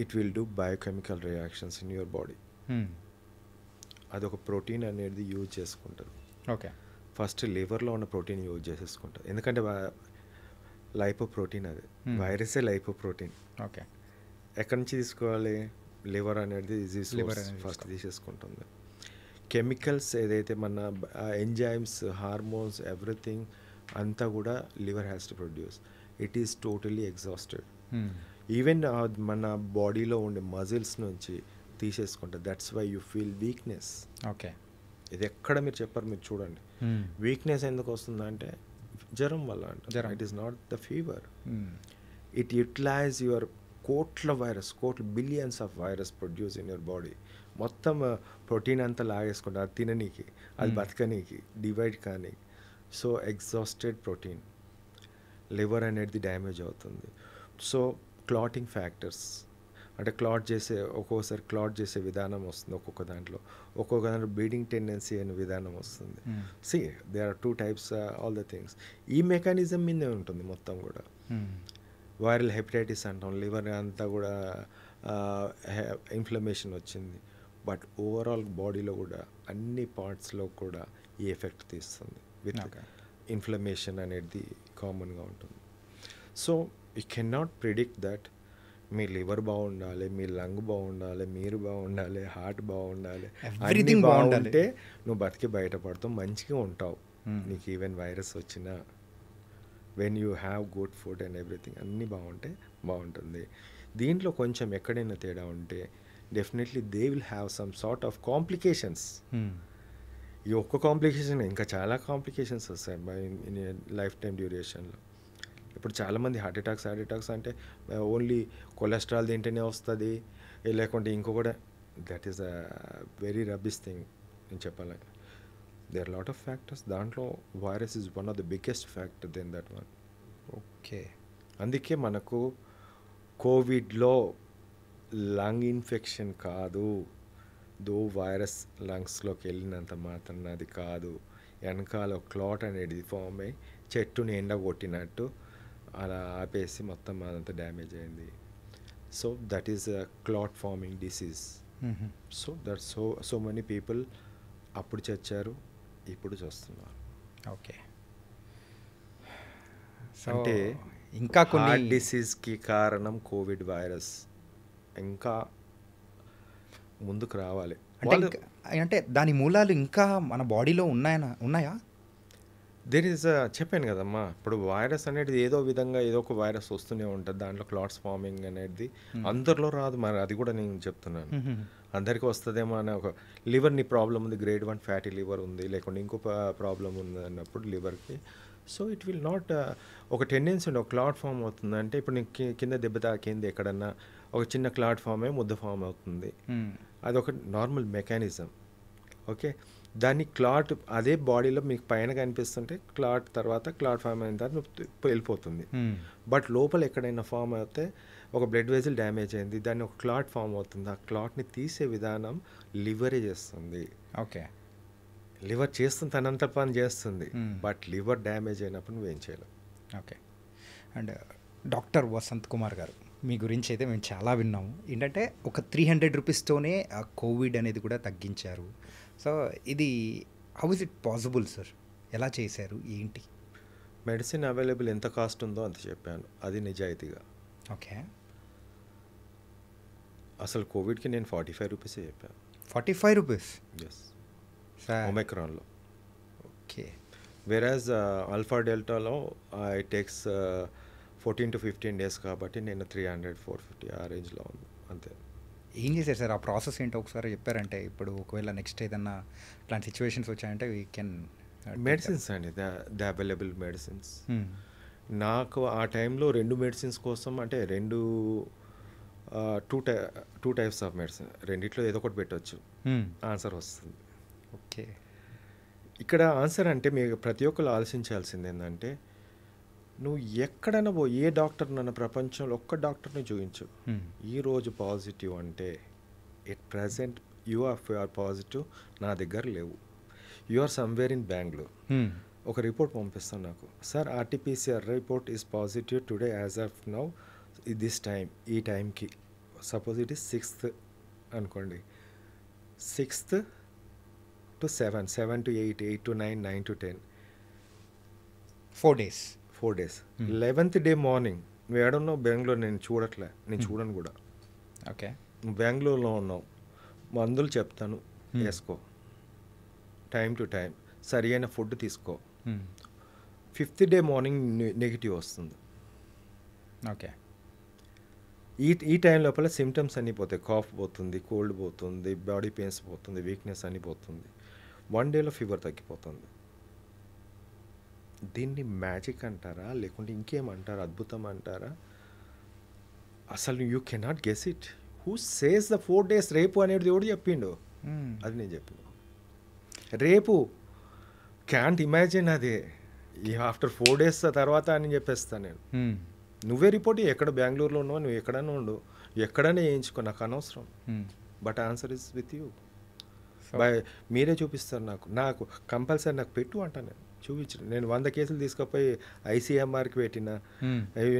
it will do biochemical reactions in your body. అదొక ప్రోటీన్ అనేది యూజ్ చేసుకుంటుంది. ఓకే. ఫస్ట్ లివర్లో ఉన్న ప్రోటీన్ యూజ్ చేసేసుకుంటుంది. ఎందుకంటే లైపోప్రోటీన్, అది వైరసే లైపోప్రోటీన్. ఓకే. ఎక్కడి నుంచి తీసుకోవాలి? లివర్ అనేది ఫస్ట్ తీసేసుకుంటుంది. కెమికల్స్ ఏదైతే మన ఎంజైమ్స్, హార్మోన్స్, ఎవ్రీథింగ్ అంతా కూడా liver has to produce. It is totally exhausted. Even మన బాడీలో ఉండే మజిల్స్ నుంచి తీసేసుకుంటారు. That's why you feel weakness. Okay. ఇది ఎక్కడ మీరు చెప్పారు, మీరు చూడండి. వీక్నెస్ ఎందుకు వస్తుందంటే జ్వరం వల్ల అంట. It is not the fever. It utilize your కోట్ల billions of virus produce in your body. మొత్తం ప్రోటీన్ అంతా లాగేసుకుంటారు, అది తిననీకి, అది బతకనీకి, డివైడ్ కానీ. సో ఎగ్జాస్టెడ్ ప్రోటీన్, లివర్ అనేది డ్యామేజ్ అవుతుంది. సో క్లాటింగ్ ఫ్యాక్టర్స్ అంటే ఒక్కొక్కసారి క్లాట్ చేసే విధానం వస్తుంది. ఒక్కొక్క దాంట్లో బ్లీడింగ్ టెండెన్సీ అనే విధానం వస్తుంది. See there are 2 types, all the things. ఈ మెకానిజం మీదే ఉంటుంది మొత్తం కూడా. వైరల్ హెపటైటిస్ అంటాం, లివర్ అంతా కూడా ఇన్ఫ్లమేషన్ వచ్చింది. బట్ ఓవరాల్ బాడీలో కూడా అన్ని పార్ట్స్లో కూడా ఈ ఎఫెక్ట్ తీస్తుంది. విత్ ఇన్ఫ్లమేషన్ అనేది కామన్గా ఉంటుంది. So you can not predict that me liver బాగుండాలి, మీ లంగ్ బాగుండాలి, మీరు బాగుండాలి, హార్ట్ బాగుండాలి, Everything అన్నీ బాగుండాలి. బాగుంటే నువ్వు బతికి బయటపడతావు, మంచిగా ఉంటావు. నీకు ఈవెన్ వైరస్ వచ్చినా when you have good food and everything అన్నీ బాగుంటే బాగుంటుంది. దీంట్లో కొంచెం ఎక్కడైనా తేడా ఉంటే definitely they will have some sort of complications. ఈ ఒక్క కాంప్లికేషన్ ఇంకా చాలా కాంప్లికేషన్స్ వస్తాయి ఇన్ లైఫ్ టైం డ్యూరేషన్లో. ఇప్పుడు చాలామంది హార్ట్ అటాక్స్ అంటే ఓన్లీ కొలెస్ట్రాల్ తింటేనే వస్తుంది, లేకుంటే ఇంకొకటి. That is a very rubbish thing నేను చెప్పాలి. దేర్ లాట్ ఆఫ్ ఫ్యాక్టర్స్, దాంట్లో virus is one of the biggest factor then that one. Okay. అందుకే మనకు కోవిడ్లో లంగ్ ఇన్ఫెక్షన్ కాదు, దో వైరస్ లంగ్స్లోకి వెళ్ళినంత మాత్రం అది కాదు, వెనకాల క్లాట్ అనేది ఫామ్ అయ్యి చెట్టుని ఎండగొట్టినట్టు అలా ఆపేసి మొత్తం అదంతా డ్యామేజ్ అయింది. So that is a clot farming disease. So that so many people అప్పుడు చచ్చారు, ఇప్పుడు చూస్తున్నారు. ఓకే. అంటే ఇంకా కొన్ని హార్ట్ డిసీజ్కి కారణం కోవిడ్ వైరస్. ఇంకా ముందుకు రావాలి. అంటే దాని మూలాలు ఇంకా మన బాడీలో ఉన్నాయా? దేర్ ఈజ్ చెప్పాను కదమ్మా, ఇప్పుడు వైరస్ అనేది ఏదో విధంగా ఏదో ఒక వైరస్ వస్తూనే ఉంటుంది. దాంట్లో క్లాట్స్ ఫార్మింగ్ అనేది అందరిలో రాదు, మరి అది కూడా నేను చెప్తున్నాను. అందరికీ వస్తుందేమో అని ఒక లివర్ని ప్రాబ్లం ఉంది, గ్రేడ్ 1 ఫ్యాటీ లివర్ ఉంది, లేకుంటే ఇంకో ప్రాబ్లం ఉంది అన్నప్పుడు లివర్కి. సో ఇట్ విల్ నాట్ ఒక టెండెన్సీ ఉండి ఒక క్లాట్ ఫామ్ అవుతుంది అంటే, ఇప్పుడు నీకు కింద దెబ్బ తాకింది ఎక్కడన్నా, ఒక చిన్న క్లాట్ ఫామ్ అయ్యి ముద్ద ఫామ్ అవుతుంది. అదొక నార్మల్ మెకానిజం. ఓకే, దాన్ని క్లాట్ అదే బాడీలో మీకు పైన కనిపిస్తుంటే క్లాట్ తర్వాత క్లాట్ ఫామ్ అయిన తర్వాత వెళ్ళిపోతుంది. బట్ లోపల ఎక్కడైనా ఫామ్ అయితే ఒక బ్లడ్ వెజల్ డ్యామేజ్ అయింది, దాన్ని ఒక క్లాట్ ఫామ్ అవుతుంది. ఆ క్లాట్ని తీసే విధానం లివరే చేస్తుంది. ఓకే, లివర్ చేస్తుంది, తనంత పని చేస్తుంది. బట్ లివర్ డ్యామేజ్ అయినప్పుడు నువ్వేం చేయలేవు. Okay. And doctor Vasant Kumar గారు, మీ గురించి అయితే మేము చాలా విన్నాము. ఏంటంటే ఒక 300 రూపీస్తోనే ఆ కోవిడ్ అనేది కూడా తగ్గించారు. సో ఇది how is it possible sir? ఎలా చేశారు, ఏంటి? మెడిసిన్ అవైలబుల్ ఎంత కాస్ట్ ఉందో అంత చెప్పాను, అది నిజాయితీగా. ఓకే. అసలు కోవిడ్కి నేను 45 రూపీసే చెప్పాను. 45 రూపీస్? Yes, sir. ఒమైక్రాన్లో. ఓకే. వెరాజ్ ఆల్ఫా డెల్టాలో ఇట్ టేక్స్ 14 to 15 days కాబట్టి నేను 300, 450 ఆ రేంజ్లో ఉంది అంతే. ఏం చేశారు సార్? ఆ ప్రాసెస్ ఏంటో ఒకసారి చెప్పారంటే, ఇప్పుడు ఒకవేళ నెక్స్ట్ ఏదన్నా ఇట్లాంటి సిచ్యువేషన్స్ వచ్చాయంటే వీ కెన్. మెడిసిన్స్ అండి, ద అవైలబుల్ మెడిసిన్స్. నాకు ఆ టైంలో 2 మెడిసిన్స్ కోసం అంటే టూ టైప్స్ ఆఫ్ మెడిసిన్, రెండిట్లో ఏదో ఒకటి పెట్టవచ్చు, ఆన్సర్ వస్తుంది. ఓకే. ఇక్కడ ఆన్సర్ అంటే మీకు ప్రతి ఒక్కరు ఆలోచించాల్సింది ఏంటంటే, నువ్వు ఎక్కడైనా ఏ డాక్టర్ నన్ను ప్రపంచంలో ఒక్క డాక్టర్ని చూపించు, ఈరోజు పాజిటివ్ అంటే at present you are positive నా దగ్గర లేవు, you are somewhere in Bengaluru. ఒక రిపోర్ట్ పంపిస్తాను నాకు, sir RTPCR report is positive today as of now this time, ఈ టైంకి. సపోజ్ ఇట్ ఈస్ 6th అనుకోండి, 6th to 7, 7 to 8, 8 to 9, 9 to 10, 4 days. 4 days. 11th day morning నువ్వు ఏడున్నావు? బెంగళూరు. నేను చూడను కూడా. ఓకే. నువ్వు బెంగళూరులో ఉన్నావు, మందులు చెప్తాను వేసుకో, టైం టు టైం సరి అయిన ఫుడ్ తీసుకో. 5th డే మార్నింగ్ నెగిటివ్ వస్తుంది. ఓకే. ఈ టైం లోపల సిమ్టమ్స్ అన్నీ పోతాయి, కాఫ్ పోతుంది, కోల్డ్ పోతుంది, బాడీ పెయిన్స్ పోతుంది, వీక్నెస్ అన్నీ పోతుంది. 1 డేలో ఫీవర్ తగ్గిపోతుంది. దీన్ని మ్యాజిక్ అంటారా, లేకుంటే ఇంకేమంటారా, అద్భుతం అంటారా? అసలు you cannot guess it. Who says the 4 days రేపు అనేది ఎవడు చెప్పిండు? అది నేను చెప్పిన రేపు. క్యాంట్ ఇమాజిన్ అదే ఆఫ్టర్ 4 days తర్వాత అని చెప్పేస్తాను నేను. నువ్వే రిపోర్ట్ ఎక్కడ బెంగళూరులో ఉన్నావు, నువ్వు ఎక్కడైనా ఉండు, ఎక్కడైనా వేయించుకో, నాకు అనవసరం. But answer is with you. మీరే చూపిస్తారు నాకు కంపల్సరీ నాకు పెట్టు అంటాను నేను. చూపించు. నేను 100 కేసులు తీసుకుపోయి ICMRకి పెట్టిన,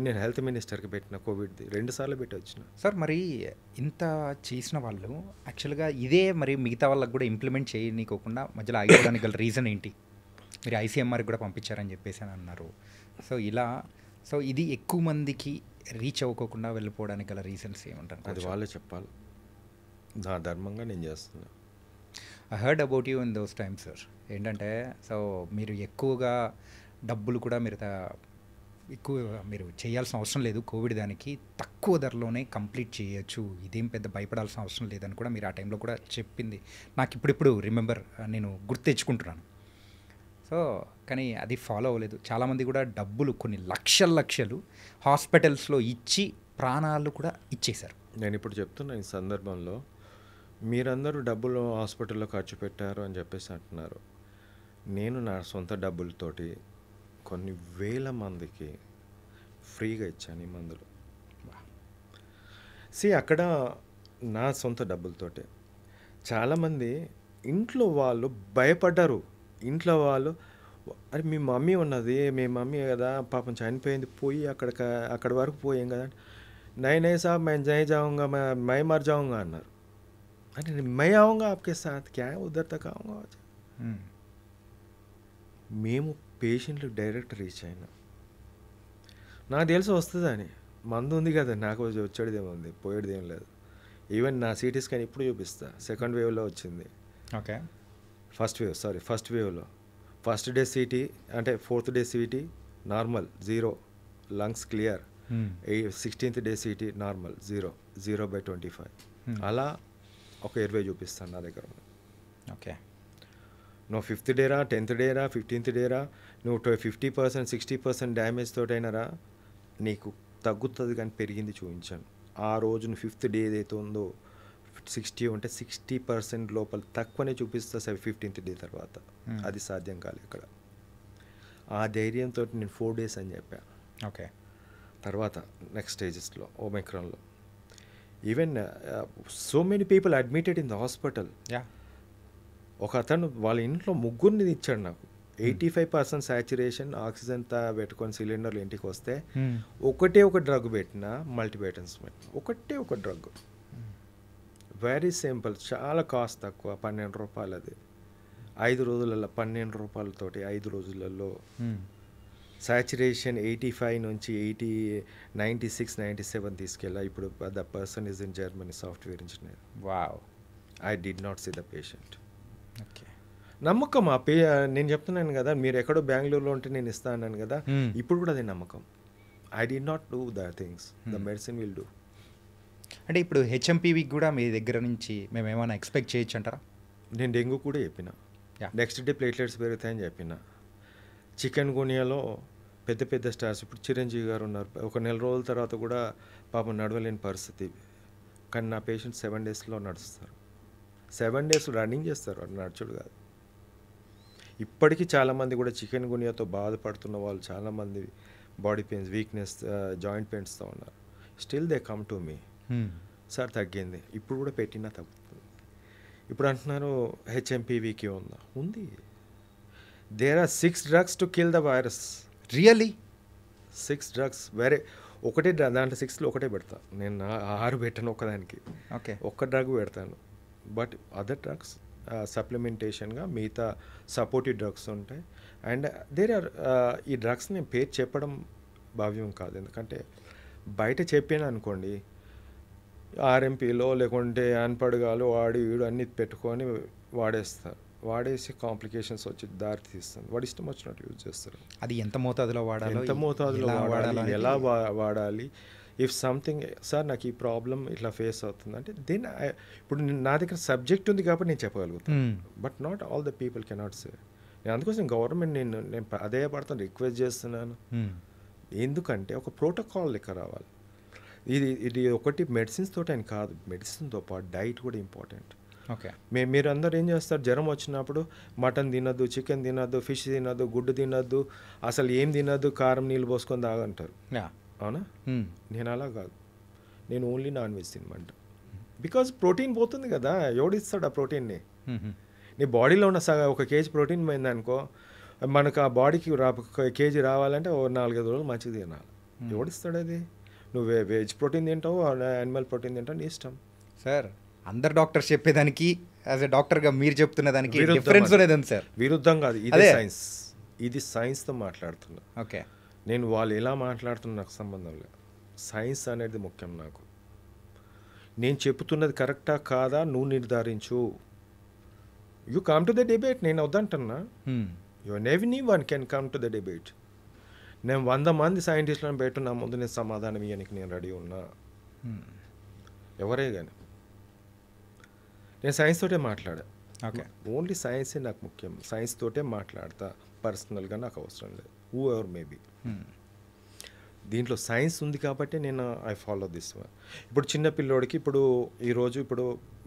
నేను హెల్త్ మినిస్టర్కి పెట్టిన, కోవిడ్ది 2 సార్లు పెట్టి వచ్చిన. సార్ మరి ఇంత చేసిన వాళ్ళు యాక్చువల్గా ఇదే మరి మిగతా వాళ్ళకి కూడా ఇంప్లిమెంట్ చేయనీకోకుండా మధ్యలో ఆగిపోవడానికి గల రీజన్ ఏంటి? మీరు ICMRకి కూడా పంపించారని చెప్పేసి అని అన్నారు. సో ఇది ఎక్కువ మందికి రీచ్ అవ్వకోకుండా వెళ్ళిపోవడానికి గల రీజన్స్ ఏమంటారు? అది వాళ్ళే చెప్పాలి. నా ధర్మంగా నేను చేస్తున్నా. I heard about you in those times sir. ఏంటంటే సో మీరు ఎక్కువగా డబ్బులు కూడా ఎక్కువ మీరు చేయాల్సిన అవసరం లేదు, కోవిడ్ దానికి తక్కువ ధరలోనే కంప్లీట్ చేయొచ్చు, ఇదేం పెద్ద భయపడాల్సిన అవసరం లేదని కూడా మీరు ఆ టైంలో కూడా చెప్పింది నాకు ఇప్పుడిప్పుడు నేను గుర్తు తెచ్చుకుంటున్నాను. సో కానీ అది ఫాలో అవ్వలేదు. చాలామంది కూడా డబ్బులు కొన్ని లక్షలు హాస్పిటల్స్లో ఇచ్చి ప్రాణాలు కూడా ఇచ్చేశారు. నేను ఇప్పుడు చెప్తున్నా ఈ సందర్భంలో, మీరందరూ డబ్బులు హాస్పిటల్లో ఖర్చు పెట్టారు అని చెప్పేసి అంటున్నారు. నేను నా సొంత డబ్బులతోటి కొన్ని వేల మందికి ఫ్రీగా ఇచ్చాను ఈ మందులు. అక్కడ నా సొంత డబ్బులతోటి చాలామంది ఇంట్లో వాళ్ళు భయపడ్డారు. ఇంట్లో వాళ్ళు, అరే మీ మమ్మీ ఉన్నది, మీ మమ్మీ కదా పాపం చనిపోయింది, పోయి అక్కడ వరకు పోయాం కదా, నై సాబ్ मैं नहीं जाऊँगा, मैं मर जाऊँगा అన్నారు. अरे मैं आऊँगा आपके साथ, क्या है उधर तक आऊँगा. మేము పేషెంట్లు డైరెక్ట్ రీచ్ అయినా. నాకు తెలిసి వస్తుందని, మందు ఉంది కదా, నాకు వచ్చేదేముంది, పోయేదేం లేదు. ఈవెన్ నా సిటీ స్కాన్ ఇప్పుడు చూపిస్తా, సెకండ్ వేవ్లో వచ్చింది. ఓకే, ఫస్ట్ వేవ్లో ఫస్ట్ డే సిటీ అంటే 4th day CT normal 0, lungs clear. 16th day CT normal 0/25. అలా ఒక 20 చూపిస్తాను నా దగ్గర. ఓకే, నువ్వు 5th డేరా, 10th డేరా, 15th డేరా, నువ్వు 50%, 60% డ్యామేజ్ తోటైనారా నీకు తగ్గుతుంది, కానీ పెరిగింది చూపించాను. ఆ రోజు నువ్వు 5th డే ఏదైతే ఉందో 60 ఉంటే 60% లోపల తక్కువనే చూపిస్తా 15th డే తర్వాత. అది సాధ్యం కాలేదు ఇక్కడ. ఆ ధైర్యంతో నేను 4 days అని చెప్పా. ఓకే, తర్వాత నెక్స్ట్ స్టేజెస్లో ఓమైక్రాన్లో even so many people admitted in the hospital. ఒక అతను వాళ్ళ ఇంట్లో 3 ఇచ్చాడు నాకు. 85% సాచురేషన్, ఆక్సిజన్తో పెట్టుకొని సిలిండర్లు ఇంటికి వస్తే ఒకటే ఒక డ్రగ్ పెట్టిన, మల్టీబైటన్స్ పెట్టిన, ఒకటే ఒక డ్రగ్. వెరీ సింపుల్, చాలా కాస్ట్ తక్కువ, 12 రూపాయలు. అది 5 రోజులలో 12 రూపాయలతోటి 5 రోజులలో సాచురేషన్ 85 నుంచి 96, 97 తీసుకెళ్ళా. ఇప్పుడు the person is in Germany, software engineer. Wow. I did not see the patient. Okay, నమ్మకం. నేను చెప్తున్నాను కదా, మీరు ఎక్కడో బెంగళూరులో ఉంటే నేను ఇస్తాను కదా, ఇప్పుడు కూడా అదే నమ్మకం. I did not do the things, the medicine will do. అంటే ఇప్పుడు హెచ్ఎంపీవీకి కూడా మీ దగ్గర నుంచి మేము ఏమైనా ఎక్స్పెక్ట్ చేయొచ్చు అంటారా? నేను డెంగ్యూ కూడా చెప్పిన, నెక్స్ట్ డే ప్లేట్లెట్స్ పెరుగుతాయని చెప్పిన. చికెన్ గునియాలో పెద్ద స్టార్స్, ఇప్పుడు చిరంజీవి గారు ఉన్నారు, ఒక నెల రోజుల తర్వాత కూడా పాపం నడవలేని పరిస్థితి, కానీ నా పేషెంట్ 7 daysలో నడుస్తారు. 7 days రన్నింగ్ చేస్తారు, వాడు నడుచుడు కాదు. ఇప్పటికీ చాలామంది కూడా చికెన్ గునియాతో బాధపడుతున్న వాళ్ళు చాలామంది బాడీ పెయిన్స్, వీక్నెస్, జాయింట్ పెయిన్స్తో ఉన్నారు. Still they come to me, sir తగ్గింది, ఇప్పుడు కూడా పెట్టినా తగ్గుతుంది. ఇప్పుడు అంటున్నారు హెచ్ఎంపీవీకి ఉందా? ఉంది. There are 6 drugs to kill the virus. Really? 6 drugs. వేరే ఒకటే దాంట్లో 6లో ఒకటే పెడతా నేను, 6 పెట్టాను ఒకదానికి. ఓకే, ఒక్క డ్రగ్ పెడతాను. బట్ అదర్ డ్రగ్స్ సప్లిమెంటేషన్గా మిగతా సపోర్టివ్ డ్రగ్స్ ఉంటాయి. అండ్ దేర్ ఆర్ ఈ డ్రగ్స్ నేను పేరు చెప్పడం భావ్యం కాదు, ఎందుకంటే బయట చెప్పాను అనుకోండి, ఆర్ఎంపీలో లేకుంటే అన్పడగాలు వాడి వీడు అన్ని పెట్టుకొని వాడేసి కాంప్లికేషన్స్ వచ్చి దారి తీస్తుంది. వాడు ఇష్టం వచ్చినట్టు యూజ్ చేస్తారు. అది ఎంత మోతాదులో వాడాలి, ఎలా వాడాలి. ఇఫ్ సంథింగ్, సార్ నాకు ఈ ప్రాబ్లం ఇట్లా ఫేస్ అవుతుంది అంటే దెన్ ఇప్పుడు నా దగ్గర సబ్జెక్ట్ ఉంది కాబట్టి నేను చెప్పగలుగుతాను. But not all the people cannot say. నేను అందుకోసం గవర్నమెంట్ నేను అదే పడతాను, రిక్వెస్ట్ చేస్తున్నాను. ఎందుకంటే ఒక ప్రోటోకాల్ లెక్క రావాలి. ఇది ఒకటి మెడిసిన్స్ తోటి అని కాదు, మెడిసిన్తో పాటు డైట్ కూడా ఇంపార్టెంట్. ఓకే, మీరు అందరు ఏం చేస్తారు, జ్వరం వచ్చినప్పుడు మటన్ తినద్దు, చికెన్ తినద్దు, ఫిష్ తినద్దు, గుడ్డు తినద్దు, అసలు ఏం తినద్దు, కారం నీళ్ళు పోసుకొని తాగంటారు. అవునా? నేను అలా కాదు, నేను ఓన్లీ నాన్ వెజ్ తినమంట. బికాజ్ ప్రోటీన్ పోతుంది కదా, ఎవడిస్తాడు ఆ ప్రోటీన్ని? నీ బాడీలో ఉన్న ఒక కేజీ ప్రోటీన్ పోయింది అనుకో, మనకు ఆ బాడీకి కేజీ రావాలంటే 4-5 రోజులు మంచిగా తినాలి. ఎవడిస్తాడు అది? నువ్వు వెజ్ ప్రోటీన్ తింటావు, యానిమల్ ప్రోటీన్ తింటావు, నీ ఇష్టం. సార్ అందరు డాక్టర్స్ చెప్పేదానికి యాజ్ ఎ డాక్టర్గా మీరు చెప్తున్న దానికి డిఫరెన్స్ అనేది సార్. విరుద్ధం కాదు, ఇది సైన్స్. ఇది సైన్స్తో మాట్లాడుతున్నా. ఓకే, నేను వాళ్ళు ఎలా మాట్లాడుతున్నా నాకు సంబంధం లేదు. సైన్స్ అనేది ముఖ్యం నాకు. నేను చెప్తున్నది కరెక్టా కాదా నువ్వు నిర్ధారించు. You come to the debate, నేను వద్దంటున్నా. Anyone can come to the debate. నేను 100 మంది సైంటిస్టులను పెట్టు, నా ముందు నేను సమాధానం ఇవ్వడానికి నేను రెడీ ఉన్నా. ఎవరే కానీ నేను సైన్స్ తోటే మాట్లాడా. ఓన్లీ సైన్సే నాకు ముఖ్యం. సైన్స్ తోటే మాట్లాడతా. పర్సనల్గా నాకు అవసరం లేదు. Who ever maybe. దీంట్లో సైన్స్ ఉంది కాబట్టి నేను ఐ ఫాలో దిస్ వన్. ఇప్పుడు చిన్న పిల్లోడికి ఇప్పుడు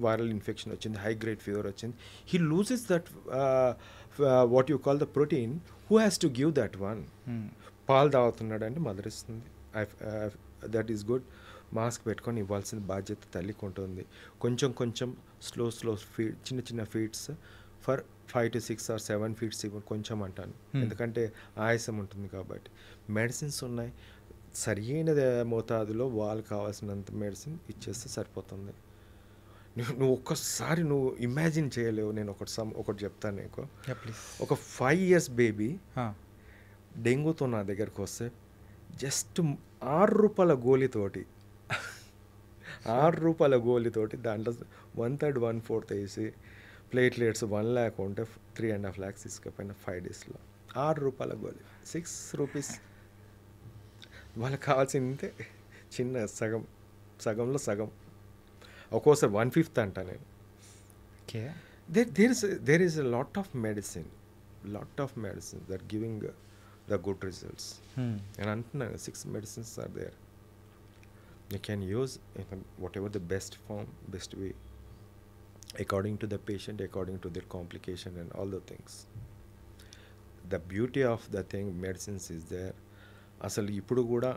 వైరల్ ఇన్ఫెక్షన్ వచ్చింది, హై గ్రేడ్ ఫీవర్ వచ్చింది. He loses that what you call the protein. Who has to give that one? పాలు తాగుతున్నాడు అంటే మదర్ ఇస్తుంది. That is good. మాస్క్ పెట్టుకొని ఇవ్వాల్సిన బాధ్యత తల్లికి ఉంటుంది. కొంచెం స్లో ఫీడ్, చిన్న feeds for 5 to 6 or 7 feeds ఇవ్వ కొంచెం అంటాను. ఎందుకంటే ఆయాసం ఉంటుంది కాబట్టి. మెడిసిన్స్ ఉన్నాయి, సరైన మోతాదులో వాళ్ళకి కావాల్సినంత మెడిసిన్ ఇచ్చేస్తే సరిపోతుంది. నువ్వు ఒక్కసారి నువ్వు ఇమాజిన్ చేయలేవు. నేను ఒకటి చెప్తాను నీకు. ఒక 5 years బేబీ డెంగ్యూతో నా దగ్గరకు వస్తే జస్ట్ ₹6 గోళీతోటి ₹6 దాంట్లో 1/3 1/4 వేసి ప్లేట్లెట్స్ 1 lakh ఉంటే 3.5 lakhs తీసుకపోయిన 5 daysలో. ₹6 గోళీ, 6 rupees. వాళ్ళకి కావాల్సిందే చిన్న సగంలో సగం, ఒక్కోసారి 1/5 అంట నేను. there is a lot of medicine that giving the good results. And అంటున్నాను 6 medicines are there. You can use whatever the best form, best way, according to the patient, according to their complication and all the things. The beauty of the thing, medicines is there. అసలు ఇప్పుడు కూడా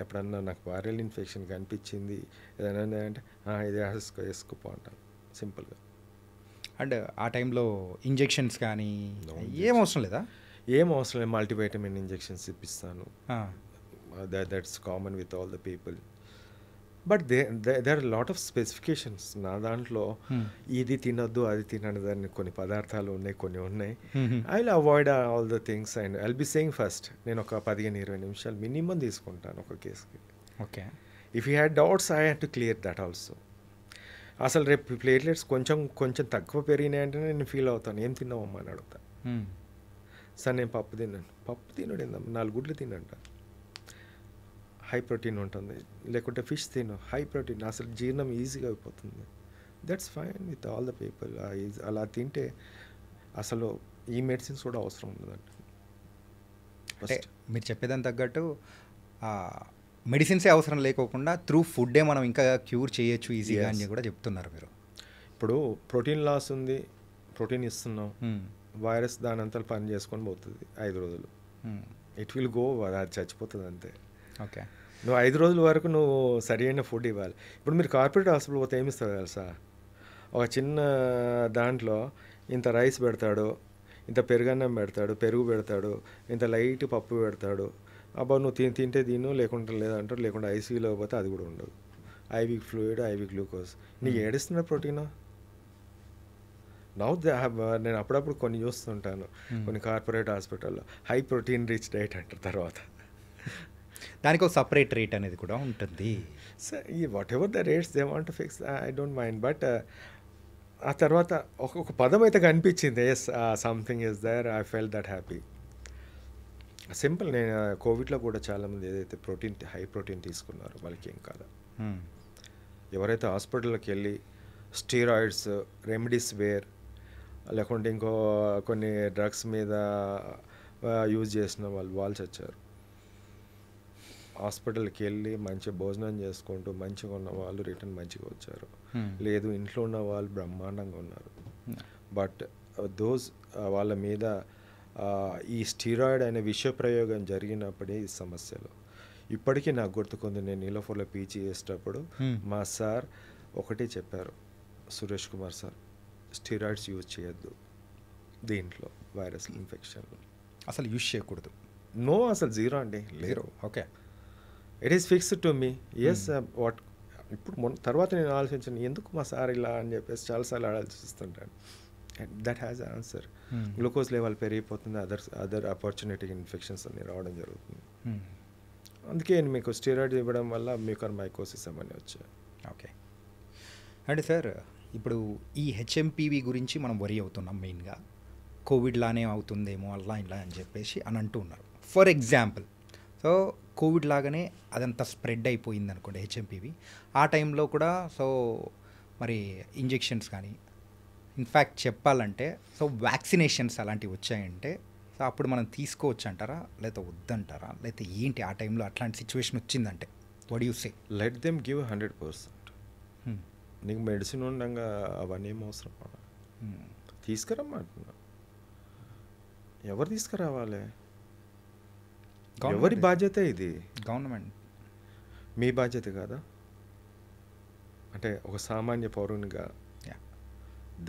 ఎప్పుడన్నా నాకు viral infection కనిపించింది ఏదైనా అంటే ఇది వేసుకోపో అంటాను సింపుల్గా. అండ్ ఆ టైంలో ఇంజెక్షన్స్ కానీ ఏం అవసరం లేదా? ఏం అవసరం లేదు. మల్టీవైటమిన్ ఇంజెక్షన్స్ ఇప్పిస్తాను. That's common with all the people. But there are lot of specifications నా దాంట్లో. ఇది తినొద్దు, అది తినదు అని కొన్ని పదార్థాలు ఉన్నాయి, కొన్ని ఉన్నాయి. I will avoid all the things and I will be saying first. నేను ఒక 15-20 నిమిషాలు మినిమం తీసుకుంటాను ఒక కేసుకి. Okay. If you had doubts I had to clear that also. అసలు రేపు ప్లేట్లెట్స్ కొంచెం తక్కువ పెరిగినాయంటే నేను ఫీల్ అవుతాను. ఏం తిన్నావమ్మా అని అడుగుతా. సార్ నేను పప్పు తిన్నాను. పప్పు తినడు, 4 గుడ్లు తినంట, హై ప్రోటీన్ ఉంటుంది. లేకుంటే ఫిష్ తిను, హై ప్రోటీన్, అసలు జీర్ణం ఈజీగా అయిపోతుంది. That's fine with all the people. అలా తింటే అసలు ఈ మెడిసిన్స్ కూడా అవసరం ఉండదంట. అంటే మీరు చెప్పేదాన్ని తగ్గట్టు మెడిసిన్సే అవసరం లేకోకుండా త్రూ ఫుడ్డే మనం ఇంకా క్యూర్ చేయొచ్చు ఈజీగా అని కూడా చెప్తున్నారు మీరు. ఇప్పుడు ప్రోటీన్ లాస్ ఉంది, ప్రోటీన్ ఇస్తున్నాం, వైరస్ దాని అంతా పని చేసుకొని పోతుంది 5 రోజులు. ఇట్ విల్ గో, అది చచ్చిపోతుంది అంతే. ఓకే. నువ్వు 5 రోజుల వరకు నువ్వు సరైన ఫుడ్ ఇవ్వాలి. ఇప్పుడు మీరు కార్పొరేట్ హాస్పిటల్ పోతే ఏమిస్తారు తెలుసా? ఒక చిన్న దాంట్లో ఇంత రైస్ పెడతాడు, ఇంత పెరుగన్నం పెడతాడు, పెరుగు పెడతాడు, ఇంత లైట్ పప్పు పెడతాడు. అబ్బా నువ్వు తింటే తిను, లేకుంటే లేదంటారు. లేకుంటే ఐసీయూలో పోతే అది కూడా ఉండదు. IV fluid, IV glucose. నీకు ఏడిస్తున్న ప్రోటీనా? నేను అప్పుడప్పుడు కొన్ని చూస్తుంటాను కొన్ని కార్పొరేట్ హాస్పిటల్లో హై ప్రోటీన్ రిచ్ డైట్ అంటారు. తర్వాత దానికి ఒక సపరేట్ రేట్ అనేది కూడా ఉంటుంది. Whatever the rates they want to fix, I don't mind. But ఆ తర్వాత ఒక పదం అయితే కనిపించింది, yes something is there, I felt that happy. Simple. నేను కోవిడ్లో కూడా చాలామంది ఏదైతే హై ప్రోటీన్ తీసుకున్నారో వాళ్ళకి ఏం కాదు. ఎవరైతే హాస్పిటల్కి వెళ్ళి స్టీరాయిడ్స్, రెమిడిసివిర్ లేకుంటే ఇంకో కొన్ని డ్రగ్స్ మీద యూజ్ చేసిన వాళ్ళు చచ్చారు. హాస్పిటల్కి వెళ్ళి మంచి భోజనం చేసుకుంటూ మంచిగా ఉన్న వాళ్ళు రిటర్న్ మంచిగా వచ్చారు. లేదు ఇంట్లో ఉన్న వాళ్ళు బ్రహ్మాండంగా ఉన్నారు. బట్ వాళ్ళ మీద ఈ స్టీరాయిడ్ అనే విష ప్రయోగం జరిగినప్పుడే ఈ సమస్యలు. ఇప్పటికీ నాకు గుర్తుకుంది, నేను నీలోఫర్లో పీజీ చేసేటప్పుడు మా సార్ ఒకటే చెప్పారు, Suresh Kumar sir, steroids use చేయొద్దు దీంట్లో వైరస్ ఇన్ఫెక్షన్లో. అసలు యూజ్ చేయకూడదు. నో, అసలు జీరో అండి, లేరు. Okay. It is fixed to me. Yes what ఇప్పుడు తర్వాత నేను ఆలోచించాను, ఎందుకు మా సార్ ఇలా అని చెప్పేసి చాలాసార్లు ఆలోచిస్తుంటాను. That has answer. Glucose level పెరిగిపోతుంది, అదర్ ఆపర్చునిటీ ఇన్ఫెక్షన్స్ అన్ని రావడం జరుగుతుంది. అందుకే మీకు స్టెరాయిడ్ ఇవ్వడం వల్ల మ్యూకర్మైకోసిస్ అని వచ్చాయి. ఓకే. అంటే సార్ ఇప్పుడు ఈ హెచ్ఎంపీవి గురించి మనం వరి అవుతున్నాం మెయిన్గా, కోవిడ్ లానే అవుతుందేమో అలా ఇలా అని చెప్పేసి అని అంటూ ఉన్నారు. ఫర్ ఎగ్జాంపుల్, సో కోవిడ్ లాగానే అదంతా స్ప్రెడ్ అయిపోయింది అనుకోండి హెచ్ఎంపీవి. ఆ టైంలో కూడా సో మరి ఇంజెక్షన్స్ కానీ, ఇన్ఫ్యాక్ట్ చెప్పాలంటే సో వ్యాక్సినేషన్స్ అలాంటివి వచ్చాయంటే సో అప్పుడు మనం తీసుకోవచ్చు అంటారా, లేకపోతే వద్దంటారా, లేకపోతే ఏంటి ఆ టైంలో అట్లాంటి సిచ్యువేషన్ వచ్చిందంటే what you say? Let them give 100%. నీకు మెడిసిన్ ఉండగా అవన్నీ ఏం అవసరం? తీసుకురమ్మంటున్నా. ఎవరు తీసుకురావాలి? ఎవరి బాధ్యత ఇది? గవర్నమెంట్. మీ బాధ్యత కాదా? అంటే ఒక సామాన్య పౌరునిగా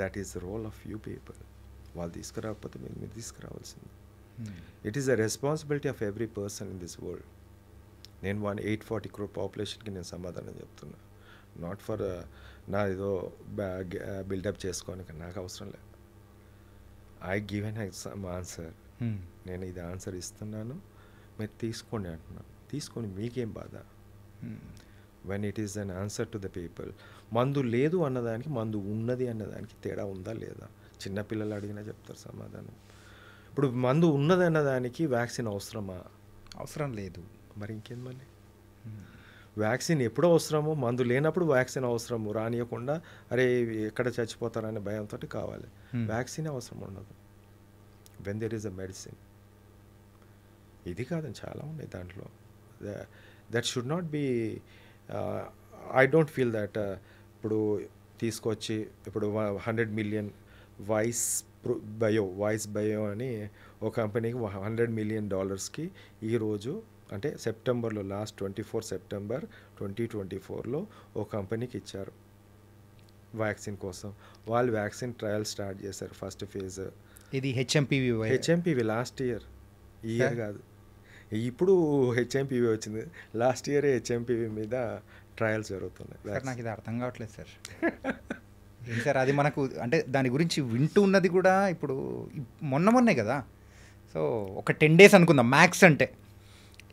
that is the role of you people. వాళ్ళు తీసుకురాకపోతే మీరు తీసుకురావాల్సింది. It is the responsibility of every person in this world. నేను 840 crore పాపులేషన్కి నేను సమాధానం చెప్తున్నా. నాట్ ఫర్ నా ఏదో బిల్డప్ చేసుకోనికి నాకు అవసరం లేదు. I give an some answer. నేను ఇది ఆన్సర్ ఇస్తున్నాను, మీరు తీసుకోండి అంటున్నాను. తీసుకొని మీకేం బాధ? When it is an answer to the people. మందు లేదు అన్నదానికి మందు ఉన్నది అన్నదానికి తేడా ఉందా లేదా? చిన్నపిల్లలు అడిగినా చెప్తారు సమాధానం. ఇప్పుడు మందు ఉన్నది అన్నదానికి వ్యాక్సిన్ అవసరమా? అవసరం లేదు. మరి ఇంకేం మళ్ళీ? వ్యాక్సిన్ ఎప్పుడో అవసరమో, మందు లేనప్పుడు వ్యాక్సిన్ అవసరము. రానియకుండా అరే ఎక్కడ చచ్చిపోతారనే భయంతో కావాలి. వ్యాక్సిన్ అవసరం ఉండదు when there is a medicine. ఇది కాదని చాలా ఉన్నాయి దాంట్లో. That should not be. I don't feel that ఇప్పుడు తీసుకొచ్చి ఇప్పుడు 100 million వాయిస్ బయో అని ఒక కంపెనీకి $100 million ఈరోజు అంటే సెప్టెంబర్లో లాస్ట్ 24 సెప్టెంబర్ 2024లో ఒక కంపెనీకి ఇచ్చారు వ్యాక్సిన్ కోసం. వాళ్ళు వ్యాక్సిన్ ట్రయల్ స్టార్ట్ చేశారు ఫస్ట్ ఫేజ్. ఇది హెచ్ఎంపీవి లాస్ట్ ఇయర్, ఈ ఇయర్ కాదు. ఇప్పుడు హెచ్ఎంపీవి వచ్చింది. లాస్ట్ ఇయర్ హెచ్ఎంపీవి మీద ట్రయల్స్ జరుగుతున్నాయి. నాకు ఇది అర్థం కావట్లేదు సార్. సార్ అది మనకు అంటే దాని గురించి వింటూ ఉన్నది కూడా ఇప్పుడు మొన్నే కదా. సో ఒక 10 days అనుకుందాం మ్యాక్స్. అంటే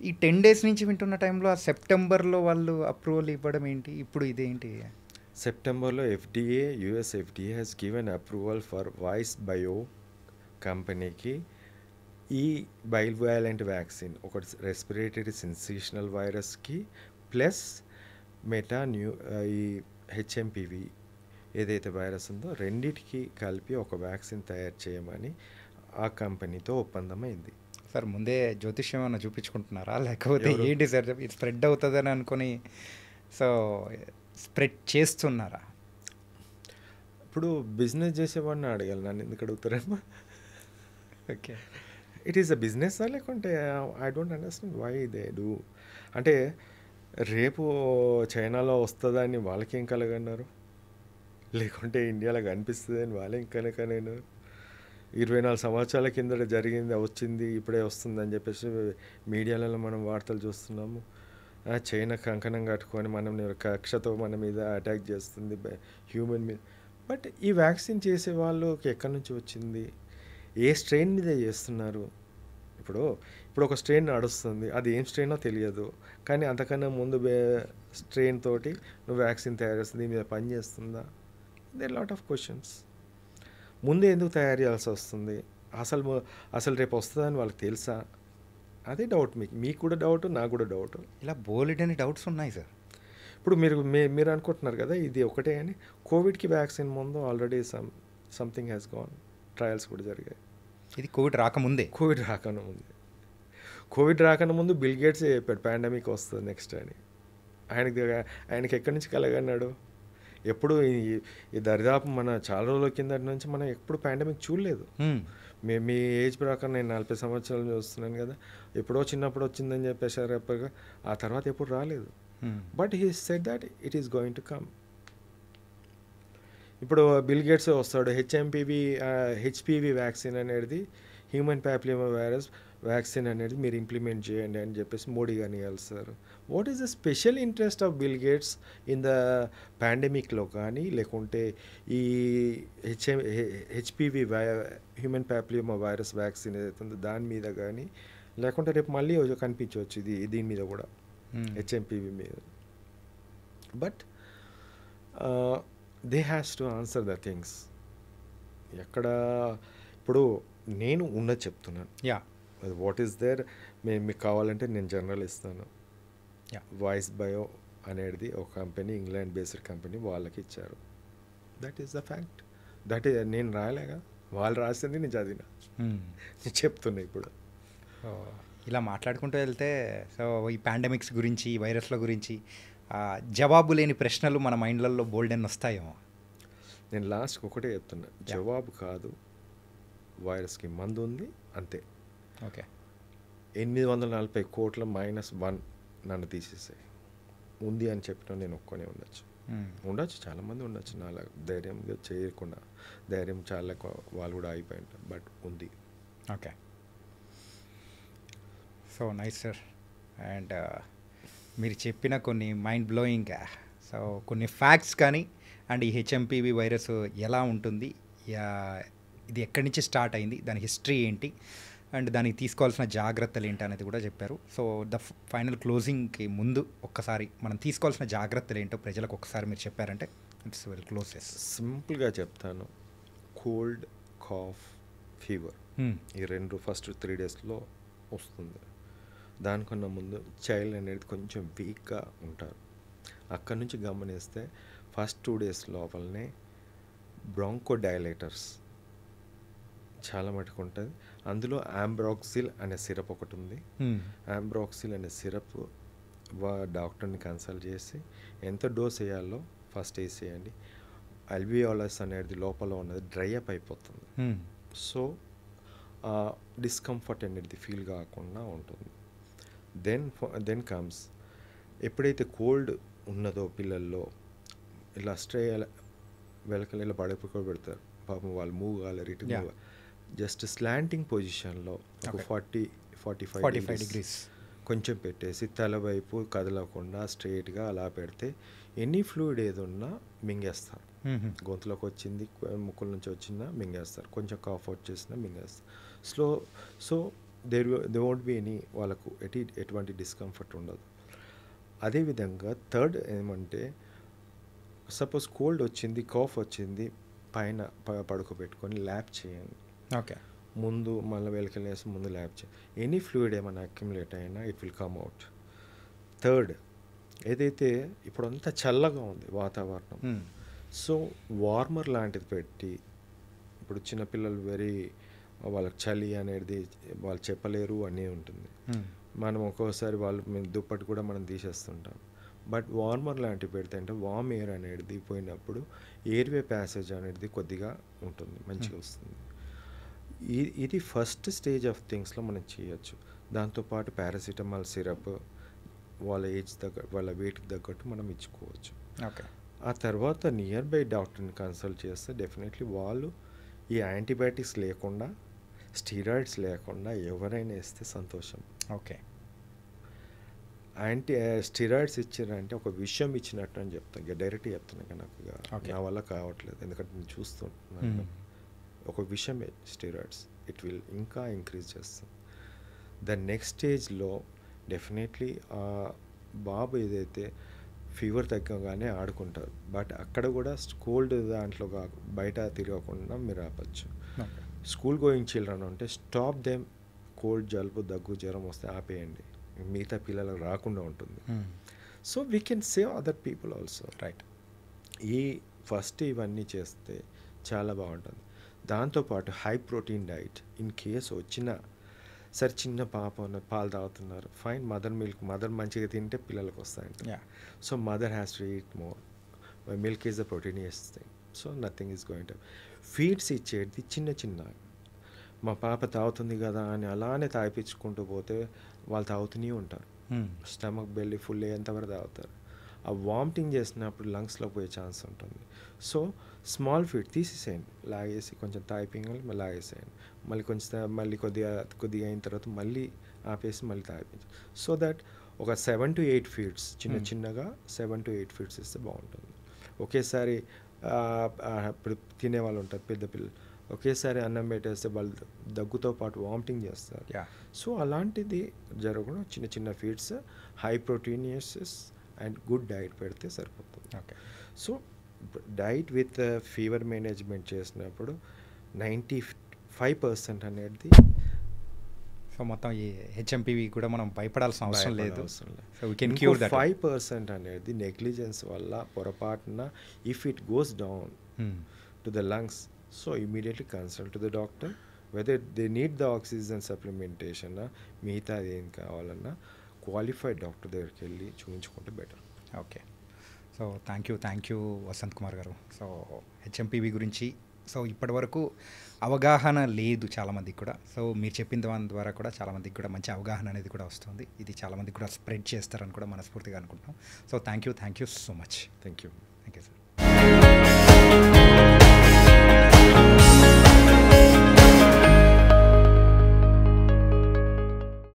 ఈ 10 days నుంచి వింటున్న టైంలో ఆ సెప్టెంబర్లో వాళ్ళు అప్రూవల్ ఇవ్వడం ఏంటి? ఇప్పుడు ఇదేంటి? సెప్టెంబర్లో US FDA has given approval for voice bio కంపెనీకి ఈ బైవాలెంట్ వ్యాక్సిన్, ఒకటి రెస్పిరేటరీ సెన్సేషనల్ వైరస్కి ప్లస్ ఈ హెచ్ఎంపీవి ఏదైతే వైరస్ ఉందో రెండిటికి కలిపి ఒక వ్యాక్సిన్ తయారు చేయమని ఆ కంపెనీతో ఒప్పందం అయింది. సార్ ముందే జ్యోతిష్యం ఏమైనా చూపించుకుంటున్నారా, లేకపోతే ఏంటి సార్ ఇది స్ప్రెడ్ అవుతుందని అనుకుని సో స్ప్రెడ్ చేస్తున్నారా? ఇప్పుడు బిజినెస్ చేసేవాడిని అడగాలి, నన్ను ఎందుకు అడుగుతారమ్మా? Okay, it is a business లేకుంటే I don't understand why they do. అంటే రేపు చైనాలో వస్తుందని వాళ్ళకేం కలగన్నారు, లేకుంటే ఇండియాలో కనిపిస్తుందని వాళ్ళేం కనుకనేను. 24 సంవత్సరాల కింద జరిగింది వచ్చింది ఇప్పుడే వస్తుందని చెప్పేసి మీడియాలలో మనం వార్తలు చూస్తున్నాము. చైనా కంకణం కట్టుకొని మనం కక్షతో మన మీద అటాక్ చేస్తుంది హ్యూమన్ మీద. బట్ ఈ వ్యాక్సిన్ చేసే వాళ్ళకి ఎక్కడి నుంచి వచ్చింది, ఏ స్ట్రెయిన్ మీద చేస్తున్నారు? ఇప్పుడు ఒక స్ట్రెయిన్ నడుస్తుంది, అది ఏం స్ట్రెయినో తెలియదు, కానీ అంతకన్నా ముందు స్ట్రెయిన్ తోటి నువ్వు వ్యాక్సిన్ తయారు చేస్తుంది, దీని మీద పని చేస్తుందా? There lot of questions. ముందే ఎందుకు తయారు చేయాల్సి వస్తుంది? అసలు రేపు వస్తుందని వాళ్ళకి తెలుసా? అదే డౌట్. మీకు కూడా డౌట్, నాకు కూడా డౌట్. ఇలా బోలెడని డౌట్స్ ఉన్నాయి సార్. ఇప్పుడు మీరు అనుకుంటున్నారు కదా ఇది ఒకటే అని. కోవిడ్కి వ్యాక్సిన్ ముందు already something has gone, trials కూడా జరిగాయి. ఇది కోవిడ్ రాకముందే. కోవిడ్ రాకముందు బిల్ గేట్స్ చెప్పాడు పాండమిక్ వస్తుంది నెక్స్ట్ అని. ఆయనకి ఎక్కడి నుంచి కలగన్నాడు? ఎప్పుడు ఈ దరిదాపు మన చాలా రోజుల కిందటి నుంచి మనం ఎప్పుడు పాండమిక్ చూడలేదు. మీ ఏజ్ ప్రకారం నేను 40 సంవత్సరాలు చూస్తున్నాను కదా, ఎప్పుడో చిన్నప్పుడు వచ్చిందని చెప్పేసారు ఎప్పటిగా, ఆ తర్వాత ఎప్పుడు రాలేదు. But he said that it is going to come. ఇప్పుడు బిల్ గేట్స్ వస్తాడు, హెచ్పివి వ్యాక్సిన్ అనేది, హ్యూమన్ ప్యాపిలోమా వైరస్ వ్యాక్సిన్ అనేది మీరు ఇంప్లిమెంట్ చేయండి అని చెప్పేసి మోడీ గారిని కలిసారు. What is the special interest of Bill Gates in the పాండమిక్లో కానీ, లేకుంటే ఈ HPV human papilloma virus vaccine ఏదైతే ఉందో దాని మీద కానీ, లేకుంటే రేపు మళ్ళీ కనిపించవచ్చు దీని మీద కూడా. హెచ్ఎంపీవీ మీద. But they has to answer the things. ఎక్కడ ఇప్పుడు నేను ఉన్నది చెప్తున్నాను. యా వాట్ ఈస్ దేర్, మీకు కావాలంటే నేను జనరల్ ఇస్తాను. Yeah. వాయిస్ బయో అనేది ఒక కంపెనీ, ఇంగ్లాండ్ బేస్డ్ కంపెనీ, వాళ్ళకి ఇచ్చారు. That is the fact. That is నేను రాయలేగా, వాళ్ళు రాసింది నేను చదివిన, నేను చెప్తున్నా ఇప్పుడు. ఇలా మాట్లాడుకుంటూ వెళ్తే సో ఈ పాండమిక్స్ గురించి, ఈ వైరస్ల గురించి జవాబు లేని ప్రశ్నలు మన మైండ్లలో బోల్డెన్ వస్తాయేమో. నేను లాస్ట్కి ఒకటే చెప్తున్నా, జవాబు కాదు, వైరస్కి మందు ఉంది అంతే. ఓకే 840 కోట్ల -1 నన్ను తీసేసాయి. ఉంది అని చెప్పిన నేను ఒక్కనే ఉండొచ్చు, చాలామంది ఉండొచ్చు నాలా ధైర్యంగా చేయకుండా, ధైర్యం చాలా వాళ్ళు కూడా అయిపోయి ఉంటారు. బట్ ఉంది. Okay so nice sir. And మీరు చెప్పిన కొన్ని మైండ్ బ్లోయింగ్ సో కొన్ని ఫ్యాక్ట్స్ కానీ, అండ్ ఈ హెచ్ఎంపీవీ వైరస్ ఎలా ఉంటుంది, ఇది ఎక్కడి నుంచి స్టార్ట్ అయింది, దాని హిస్టరీ ఏంటి, అండ్ దానికి తీసుకోవాల్సిన జాగ్రత్తలు ఏంటి అనేది కూడా చెప్పారు. సో ద ఫైనల్ క్లోజింగ్కి ముందు ఒక్కసారి మనం తీసుకోవాల్సిన జాగ్రత్తలు ఏంటో ప్రజలకు ఒక్కసారి మీరు చెప్పారంటే ఇట్స్ వెల్ క్లోజెస్. సింపుల్గా చెప్తాను, కోల్డ్, కాఫ్, ఫీవర్ ఈ ఫస్ట్ 3 డేస్లో వస్తుంది. దానికన్నా ముందు చైల్డ్ అనేది కొంచెం వీక్గా ఉంటారు. అక్కడి నుంచి గమనిస్తే ఫస్ట్ 2 డేస్ లోపలనే బ్రాంకోడైలేటర్స్ చాలా మటుకు ఉంటుంది. అందులో ఆంబ్రాక్సిల్ అనే సిరప్ ఒకటి ఉంది. ఆంబ్రాక్సిల్ అనే సిరప్ డాక్టర్ని కన్సల్ట్ చేసి ఎంత డోస్ వేయాలో ఫస్ట్ వేసేయండి. అల్వియోలస్ అనేది లోపల ఉన్నది డ్రై అప్ అయిపోతుంది. సో డిస్కంఫర్ట్ అనేది ఫీల్ కాకుండా ఉంటుంది. దెన్ కమ్స్ ఎప్పుడైతే కోల్డ్ ఉన్నదో పిల్లల్లో ఇలా వెలకలు ఇలా పడుకోబెడతారు. పాపం వాళ్ళు మూవ్ కాలేరు, ఇటు మూవ్, జస్ట్ స్లాంటింగ్ పొజిషన్లో ఒక 40-45 డిగ్రీస్ కొంచెం పెట్టేసి తల వైపు కదలకుండా స్ట్రైట్గా అలా పెడితే ఎనీ ఫ్లూయిడ్ ఏది ఉన్నా మింగేస్తారు. గొంతులోకి వచ్చింది, ముక్కుల నుంచి వచ్చిందా మింగేస్తారు, కొంచెం కాఫ్ వచ్చేసినా మింగేస్తారు. So they won't be any, వాళ్ళకు ఎటువంటి డిస్కంఫర్ట్ ఉండదు. అదేవిధంగా థర్డ్ ఏమంటే, సపోజ్ కోల్డ్ వచ్చింది, కాఫ్ వచ్చింది, పైన పడుకోబెట్టుకొని ల్యాప్ చేయండి. ఓకే ముందు మళ్ళీ వెలికెళ్ళేసి ముందు ల్యాప్ చేయండి. ఎనీ ఫ్లూయిడ్ ఏమైనా అక్యుములేట్ అయినా it will come out. Third, ఏదైతే ఇప్పుడు అంతా చల్లగా ఉంది వాతావరణం, సో వార్మర్ లాంటిది పెట్టి, ఇప్పుడు చిన్నపిల్లలు వాళ్ళకి చలి అనేది వాళ్ళు చెప్పలేరు అనే ఉంటుంది. మనం ఒక్కోసారి మేము దుప్పటి కూడా మనం తీసేస్తుంటాం. బట్ వార్మర్ లాంటివి పెడితే అంటే వార్మ్ ఎయిర్ అనేది పోయినప్పుడు ఎయిర్వే ప్యాసేజ్ అనేది కొద్దిగా ఉంటుంది, మంచిగా వస్తుంది. ఇది ఫస్ట్ స్టేజ్ ఆఫ్ థింగ్స్లో మనం చేయొచ్చు. దాంతోపాటు పారాసిటమాల్ సిరప్ వాళ్ళ ఏజ్ తగ్గట్టు, వాళ్ళ వెయిట్కి తగ్గట్టు మనం ఇచ్చుకోవచ్చు. ఓకే ఆ తర్వాత నియర్ బై డాక్టర్ని కన్సల్ట్ చేస్తే డెఫినెట్లీ వాళ్ళు ఈ యాంటీబయాటిక్స్ లేకుండా, స్టీరాయిడ్స్ లేకుండా ఎవరైనా ఇస్తే సంతోషం. ఓకే స్టీరాయిడ్స్ ఇచ్చారంటే ఒక విషయం ఇచ్చినట్టు అని చెప్తాను, డైరెక్ట్ చెప్తున్నాను. నాకు నా వల్ల కావట్లేదు, ఎందుకంటే నేను చూస్తున్నాను. ఒక విషయమే స్టీరాయిడ్స్, ఇట్ విల్ ఇంకా ఇంక్రీజ్ చేస్తుంది. ద నెక్స్ట్ స్టేజ్లో డెఫినెట్లీ ఆ బాబు ఏదైతే ఫీవర్ తగ్గగానే ఆడుకుంటారు, బట్ అక్కడ కూడా కోల్డ్ దాంట్లో బయట తిరగకుండా మీరు ఆపచ్చు. స్కూల్ గోయింగ్ చిల్డ్రన్ అంటే స్టాప్ దెమ్, కోల్డ్, జలుబు, దగ్గు, జ్వరం వస్తే ఆపేయండి, మిగతా పిల్లలకు రాకుండా ఉంటుంది. So we can save other people also, right. First ఇవన్నీ చేస్తే చాలా బాగుంటుంది. దాంతోపాటు high protein diet, in case వచ్చిన సరే చిన్న పాప పాలు తాగుతున్నారు, ఫైన్, మదర్ మంచిగా తింటే పిల్లలకు వస్తాయంట. So mother has to eat more, milk is the proteinous thing. So nothing is going to feeds ఇచ్చేది చిన్న మా పాప తాగుతుంది కదా అని అలానే తాగిపించుకుంటూ పోతే వాళ్ళు తాగుతూనే ఉంటారు. స్టమక్ బెల్లీ ఫుల్ అయ్యేంతవరకు తాగుతారు. ఆ వామిటింగ్ చేసినప్పుడు లంగ్స్లో పోయే ఛాన్స్ ఉంటుంది. సో స్మాల్ ఫీడ్ తీసేసేయండి, లాగేసి కొంచెం తాగిపించాలి, మళ్ళీ లాగేసేయండి, మళ్ళీ కొద్దిగా అయిన తర్వాత మళ్ళీ ఆపేసి మళ్ళీ తాగిపించాలి. సో దట్ ఒక 7 to 8 ఫీడ్స్ చిన్నగా 7 to 8 ఫీడ్స్ ఇస్తే బాగుంటుంది. ఒకేసారి ఇప్పుడు తినేవాళ్ళు ఉంటారు పెద్ద పిల్లలు, ఒకేసారి అన్నం పెట్టేస్తే వాళ్ళు దగ్గుతో పాటు వామిటింగ్ చేస్తారు. యా సో అలాంటిది జరగకుండా చిన్న చిన్న feeds, high proteinous and good diet పెడితే సరిపోతుంది. Okay so diet with fever management చేసినప్పుడు 95% అనేది సో మొత్తం ఈ హెచ్ఎంపీవి కూడా మనం భయపడాల్సిన అవసరం లేదు. అవసరం లేదు. So we can cure that. 5% అనేది నెగ్లిజెన్స్ వల్ల పొరపాటున if it goes down to the lungs, so immediately consult to the doctor whether they need the oxygen supplementation, మిగతా ఏం కావాలన్నా క్వాలిఫైడ్ డాక్టర్ దగ్గరికి వెళ్ళి చూపించుకుంటే better. Okay so thank you Vasant Kumar garu. So HMPV గురించి సో ఇప్పటివరకు అవగాహన లేదు చాలామందికి కూడా. సో మీరు చెప్పిన దాని ద్వారా కూడా చాలామందికి కూడా మంచి అవగాహన అనేది కూడా వస్తుంది. ఇది చాలామందికి కూడా స్ప్రెడ్ చేస్తారని కూడా మనస్ఫూర్తిగా అనుకుంటున్నాం. So thank you so much. Thank you sir.